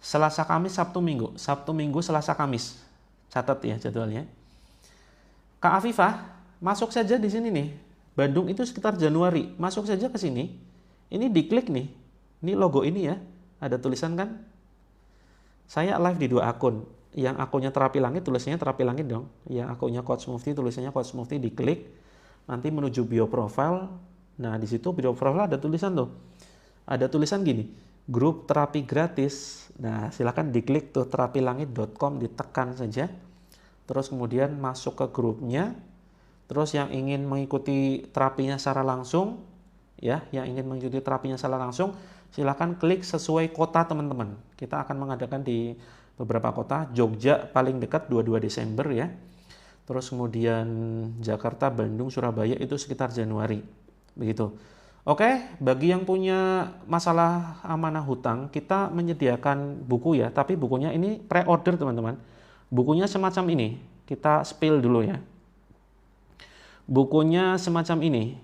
Speaker 1: Selasa, Kamis, Sabtu, Minggu. Sabtu, Minggu, Selasa, Kamis. Catat ya jadwalnya. Kak Afifah, masuk saja di sini nih. Bandung itu sekitar Januari. Masuk saja ke sini. Ini diklik nih. Ini logo ini ya. Ada tulisan kan? Saya live di 2 akun. Yang akunnya Terapi Langit tulisannya Terapi Langit dong. Yang akunnya Coach Mufti tulisannya Coach Mufti, diklik. Nanti menuju bio profile. Nah, di situ bio profile ada tulisan tuh. Ada tulisan gini, grup terapi gratis. Nah, silakan diklik tuh terapilangit.com, ditekan saja. Terus kemudian masuk ke grupnya. Terus yang ingin mengikuti terapinya secara langsung, ya, yang ingin mengikuti terapinya secara langsung, silakan klik sesuai kota teman-teman. Kita akan mengadakan di beberapa kota. Jogja paling dekat 22 Desember ya. Terus kemudian Jakarta, Bandung, Surabaya itu sekitar Januari. Begitu. Oke, bagi yang punya masalah amanah hutang, kita menyediakan buku ya, tapi bukunya ini pre-order teman-teman. Bukunya semacam ini. Kita spill dulu ya. Bukunya semacam ini.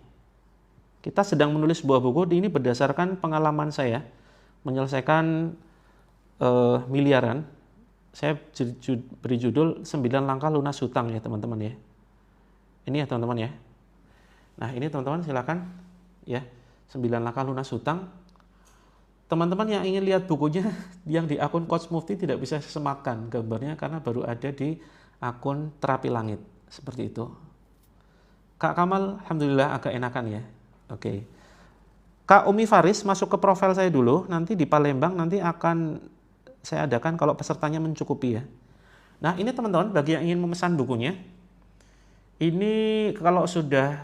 Speaker 1: Kita sedang menulis sebuah buku, ini berdasarkan pengalaman saya menyelesaikan miliaran. Saya beri judul 9 langkah lunas hutang ya teman-teman ya. Ini ya teman-teman ya. Nah ini teman-teman silakan ya, 9 langkah lunas hutang. Teman-teman yang ingin lihat bukunya yang di akun Coach Mufti tidak bisa sematkan gambarnya karena baru ada di akun Terapi Langit. Seperti itu. Kak Kamal alhamdulillah agak enakan ya. Oke. Kak Umi Faris masuk ke profil saya dulu, nanti di Palembang nanti akan saya adakan kalau pesertanya mencukupi ya. Nah ini teman-teman bagi yang ingin memesan bukunya, ini kalau sudah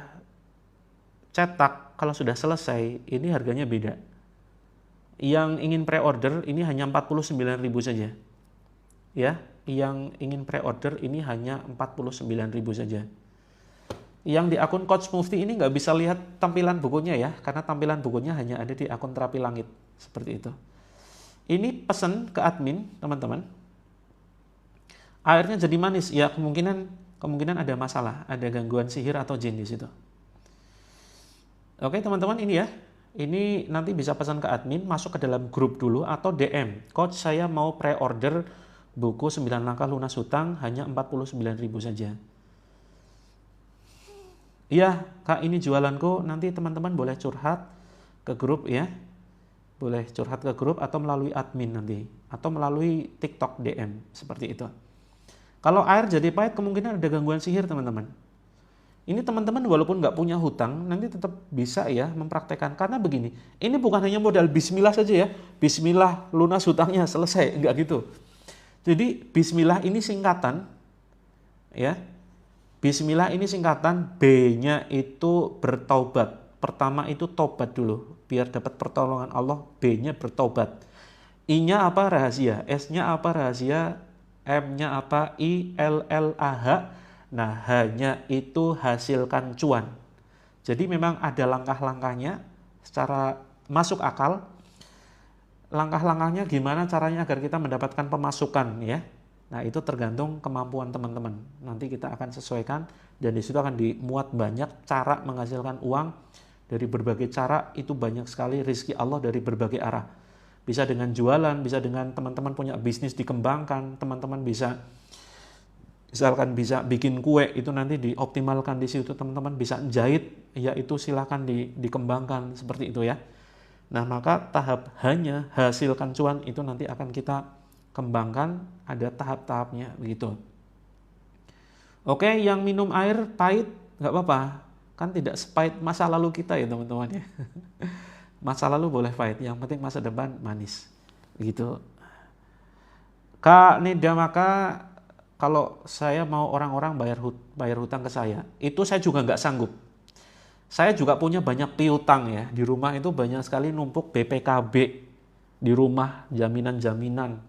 Speaker 1: cetak, kalau sudah selesai, ini harganya beda. Yang ingin pre-order ini hanya 49.000 saja. Ya, yang ingin pre-order ini hanya 49.000 saja. Yang di akun Coach Mufti ini nggak bisa lihat tampilan bukunya ya, karena tampilan bukunya hanya ada di akun Terapi Langit. Seperti itu. Ini pesan ke admin, teman-teman. Airnya jadi manis, ya kemungkinan ada masalah, ada gangguan sihir atau jin di situ. Oke, teman-teman ini ya. Ini nanti bisa pesan ke admin, masuk ke dalam grup dulu atau DM. Coach, saya mau pre-order buku 9 langkah lunas hutang hanya 49.000 saja. Iya, Kak, ini jualanku. Nanti teman-teman boleh curhat ke grup ya. Boleh curhat ke grup atau melalui admin nanti, atau melalui TikTok DM, seperti itu. Kalau air jadi pahit kemungkinan ada gangguan sihir teman-teman. Ini teman-teman walaupun nggak punya hutang, nanti tetap bisa ya mempraktekkan. Karena begini, ini bukan hanya modal bismillah saja ya. Bismillah lunas hutangnya selesai, enggak gitu. Jadi bismillah ini singkatan ya. Bismillah ini singkatan, B-nya itu bertaubat. Pertama itu tobat dulu, biar dapat pertolongan Allah. B-nya bertobat. I-nya apa? Rahasia. S-nya apa? Rahasia. M-nya apa? I-L-L-A-H. Nah, H-nya itu hasilkan cuan. Jadi memang ada langkah-langkahnya secara masuk akal. Langkah-langkahnya gimana caranya agar kita mendapatkan pemasukan ya. Nah, itu tergantung kemampuan teman-teman. Nanti kita akan sesuaikan dan di situ akan dimuat banyak cara menghasilkan uang. Dari berbagai cara, itu banyak sekali rezeki Allah dari berbagai arah. Bisa dengan jualan, bisa dengan teman-teman punya bisnis dikembangkan, teman-teman bisa misalkan bisa bikin kue, itu nanti dioptimalkan di situ, teman-teman bisa jahit, ya itu silakan dikembangkan seperti itu ya. Nah, maka tahap hanya hasilkan cuan itu nanti akan kita kembangkan, ada tahap-tahapnya begitu. Oke, yang minum air pahit nggak apa-apa. Kan tidak sepahit masa lalu kita ya teman-teman ya. Masa lalu boleh pahit, yang penting masa depan manis. Begitu. Kak Neda Maka, kalau saya mau orang-orang bayar hutang ke saya, itu saya juga nggak sanggup. Saya juga punya banyak piutang ya. Di rumah itu banyak sekali numpuk BPKB. Di rumah, jaminan-jaminan.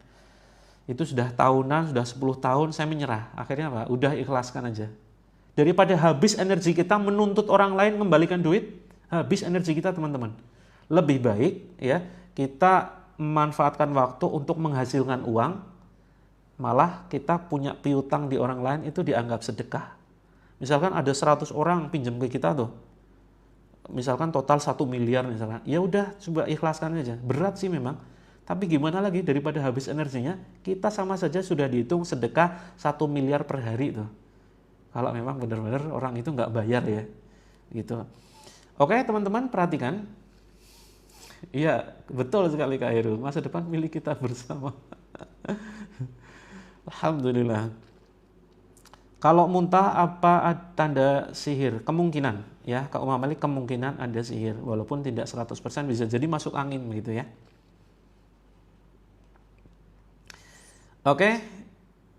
Speaker 1: Itu sudah tahunan, sudah 10 tahun saya menyerah. Akhirnya apa? Udah ikhlaskan aja. Daripada habis energi kita menuntut orang lain kembalikan duit, habis energi kita teman-teman. Lebih baik ya kita memanfaatkan waktu untuk menghasilkan uang, malah kita punya piutang di orang lain itu dianggap sedekah. Misalkan ada 100 orang pinjam ke kita tuh, misalkan total 1 miliar misalkan, ya udah coba ikhlaskan aja. Berat sih memang, tapi gimana lagi, daripada habis energinya, kita sama saja sudah dihitung sedekah 1 miliar per hari tuh. Kalau memang benar-benar orang itu nggak bayar ya, gitu. Oke teman-teman perhatikan, iya betul sekali Kak Heru, masa depan milik kita bersama. Alhamdulillah. Kalau muntah apa tanda sihir? Kemungkinan ya, Kak Umar Malik kemungkinan ada sihir, walaupun tidak 100% bisa jadi masuk angin gitu ya. Oke,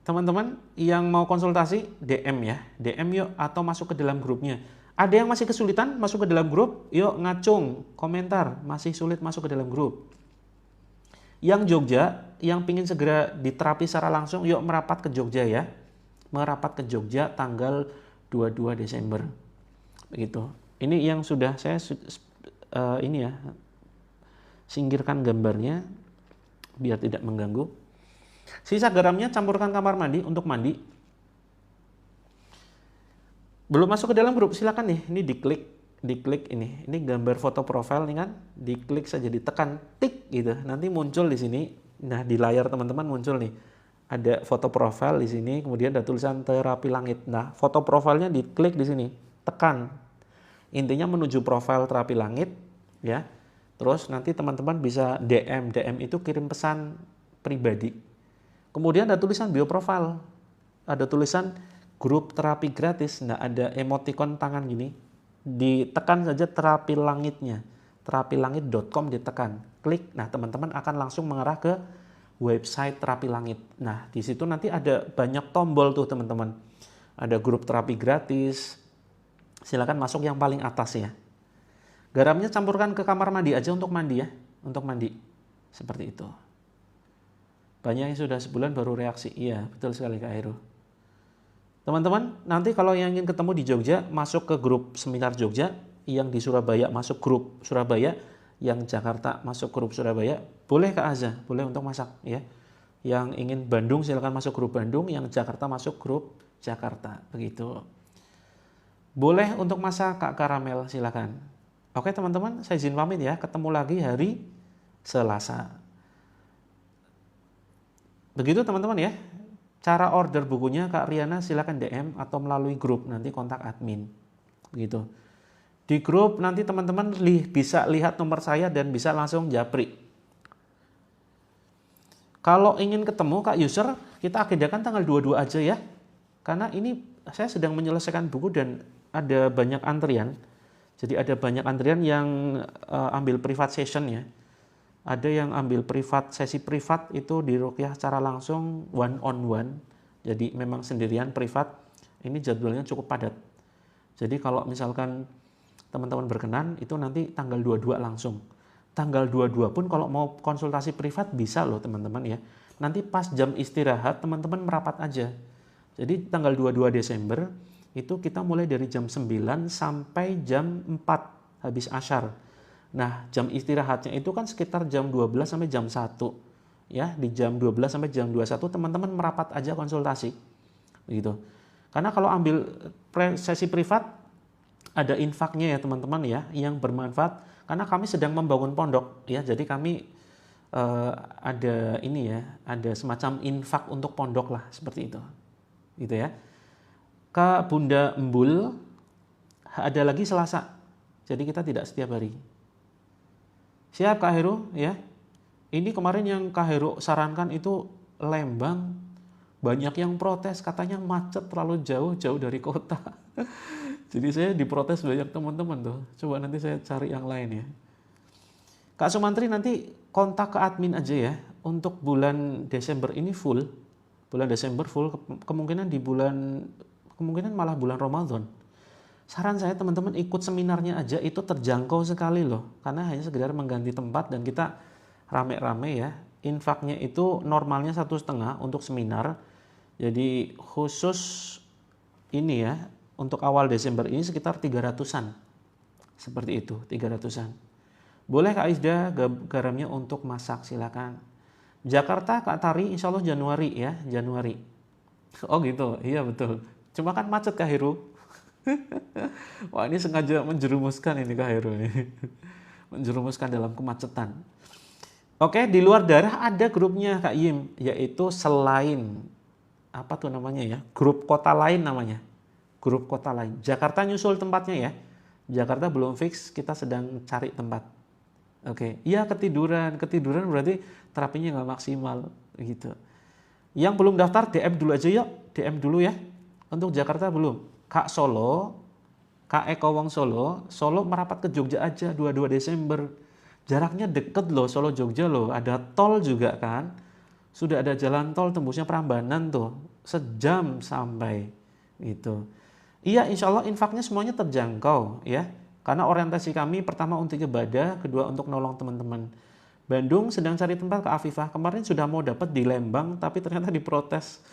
Speaker 1: teman-teman yang mau konsultasi DM ya, DM yuk atau masuk ke dalam grupnya. Ada yang masih kesulitan masuk ke dalam grup? Yuk ngacung, komentar, masih sulit masuk ke dalam grup. Yang Jogja, yang pingin segera diterapi secara langsung, yuk merapat ke Jogja ya. Merapat ke Jogja tanggal 22 Desember. Begitu. Ini yang sudah saya ini ya, singkirkan gambarnya biar tidak mengganggu. Sisa garamnya campurkan kamar mandi untuk mandi. Belum masuk ke dalam grup, silakan nih, ini diklik ini. Ini gambar foto profil nih kan, diklik saja, ditekan tik gitu. Nanti muncul di sini. Nah, di layar teman-teman muncul nih. Ada foto profil di sini, kemudian ada tulisan terapi langit. Nah, foto profilnya diklik di sini, tekan. Intinya menuju profil terapi langit, ya. Terus nanti teman-teman bisa DM itu kirim pesan pribadi. Kemudian ada tulisan bio profile, ada tulisan grup terapi gratis. Nah, ada emoticon tangan gini, ditekan saja terapi langitnya, terapilangit.com ditekan, klik. Nah, teman-teman akan langsung mengarah ke website terapi langit. Nah, di situ nanti ada banyak tombol tuh teman-teman. Ada grup terapi gratis. Silakan masuk yang paling atas ya. Garamnya campurkan ke kamar mandi aja untuk mandi ya, untuk mandi. Seperti itu. Banyak yang sudah sebulan baru reaksi. Iya, betul sekali Kak Heru. Teman-teman, nanti kalau yang ingin ketemu di Jogja, masuk ke grup Seminar Jogja. Yang di Surabaya masuk grup Surabaya. Yang Jakarta masuk grup Surabaya, boleh Kak Aza, boleh untuk masak ya. Yang ingin Bandung silakan masuk grup Bandung, yang Jakarta masuk grup Jakarta, begitu. Boleh untuk masak Kak Karamel silakan. Oke teman-teman, saya izin pamit ya, ketemu lagi hari Selasa. Begitu teman-teman ya. Cara order bukunya Kak Riana silakan DM atau melalui grup, nanti kontak admin. Begitu. Di grup nanti teman-teman bisa lihat nomor saya dan bisa langsung japri. Kalau ingin ketemu Kak User, kita agendakan tanggal 22 aja ya. Karena ini saya sedang menyelesaikan buku dan ada banyak antrian. Jadi ada banyak antrian yang ambil privat session ya. Ada yang ambil sesi privat itu di ruqyah secara langsung one on one. Jadi memang sendirian privat. Ini jadwalnya cukup padat. Jadi kalau misalkan teman-teman berkenan, itu nanti tanggal 22 langsung. Tanggal 22 pun kalau mau konsultasi privat bisa loh teman-teman ya. Nanti pas jam istirahat teman-teman merapat aja. Jadi tanggal 22 Desember itu kita mulai dari jam 9 sampai jam 4 habis asyar. Nah, jam istirahatnya itu kan sekitar jam 12 sampai jam 1. Ya, di jam 12 sampai jam 21 teman-teman merapat aja konsultasi. Begitu. Karena kalau ambil sesi privat ada infaknya ya teman-teman ya, yang bermanfaat karena kami sedang membangun pondok ya. Jadi kami ada ini ya, ada semacam infak untuk pondok lah, seperti itu. Gitu ya. Ke Bunda Embul ada lagi Selasa. Jadi kita tidak setiap hari. Siap Kak Heru ya. Ini kemarin yang Kak Heru sarankan itu Lembang, banyak yang protes katanya macet terlalu jauh dari kota. Jadi saya diprotes banyak teman-teman tuh. Coba nanti saya cari yang lain ya. Kak Sumantri nanti kontak ke admin aja ya. Untuk bulan Desember ini full. Bulan Desember full, kemungkinan kemungkinan malah bulan Ramadan. Saran saya teman-teman ikut seminarnya aja itu terjangkau sekali loh, karena hanya sekedar mengganti tempat dan kita rame-rame ya. Infaknya itu normalnya 1,5 untuk seminar. Jadi khusus ini ya, untuk awal Desember ini sekitar 300-an. Seperti itu, 300-an. Boleh Kak Isda garamnya untuk masak, silakan. Jakarta Kak Tari insya Allah Januari ya, Januari. Oh gitu, iya betul. Cuma kan macet Kak Heru. Wah ini sengaja menjerumuskan ini Kak Heru nih. Menjerumuskan dalam kemacetan. Oke, di luar daerah ada grupnya Kak Yim, yaitu selain apa tuh namanya ya, grup kota lain namanya. Grup kota lain. Jakarta nyusul tempatnya ya. Jakarta belum fix, kita sedang cari tempat. Oke, iya ketiduran berarti terapinya nggak maksimal gitu. Yang belum daftar DM dulu aja yuk, DM dulu ya. Untuk Jakarta belum. Kak Solo, Kak Eko Wong Solo, Solo merapat ke Jogja aja 22 Desember. Jaraknya deket loh Solo Jogja loh, ada tol juga kan. Sudah ada jalan tol tembusnya Prambanan tuh, sejam sampai gitu. Iya insya Allah infaknya semuanya terjangkau ya. Karena orientasi kami pertama untuk ibadah, kedua untuk nolong teman-teman. Bandung sedang cari tempat ke Afifah. Kemarin sudah mau dapat di Lembang, tapi ternyata diprotes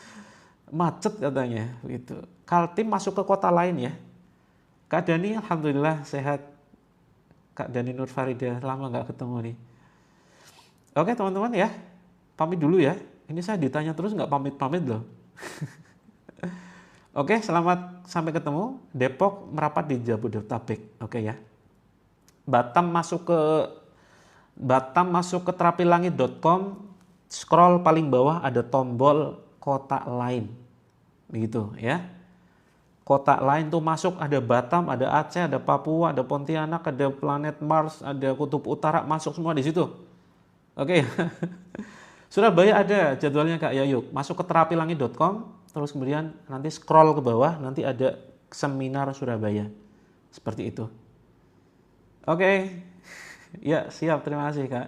Speaker 1: macet katanya. Gitu. Kaltim masuk ke kota lain ya. Kak Dani alhamdulillah sehat. Kak Dani Nur Farida lama nggak ketemu nih. Oke teman-teman ya, pamit dulu ya. Ini saya ditanya terus nggak pamit-pamit loh. Oke, selamat sampai ketemu. Depok merapat di Jabodetabek. Oke ya. Batam masuk ke terapilangit.com, scroll paling bawah ada tombol kota lain. Begitu ya. Kota lain tuh masuk ada Batam, ada Aceh, ada Papua, ada Pontianak, ada planet Mars, ada Kutub Utara, masuk semua di situ. Oke. Surabaya ada jadwalnya Kak Yayuk. Masuk ke terapilangit.com. Terus kemudian nanti scroll ke bawah, nanti ada seminar Surabaya. Seperti itu. Oke. Ya, siap. Terima kasih, Kak.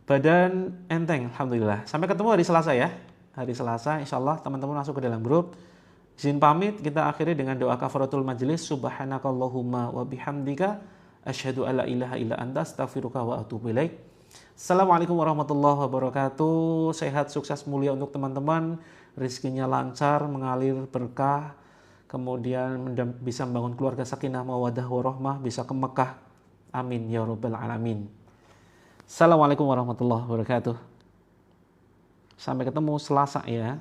Speaker 1: Badan enteng, alhamdulillah. Sampai ketemu hari Selasa ya. Hari Selasa, insya Allah teman-teman masuk ke dalam grup. Izin pamit, kita akhiri dengan doa kafaratul majelis. Subhanakallahumma wa bihamdika. Asyhadu alla ilaha illa anta astaghfiruka wa atubu ilaik. Assalamualaikum warahmatullahi wabarakatuh. Sehat, sukses, mulia untuk teman-teman. Rezekinya lancar, mengalir berkah. Kemudian bisa membangun keluarga sakinah mawaddah warahmah, bisa ke Mekah. Amin ya rabbal alamin. Assalamualaikum warahmatullahi wabarakatuh. Sampai ketemu Selasa ya.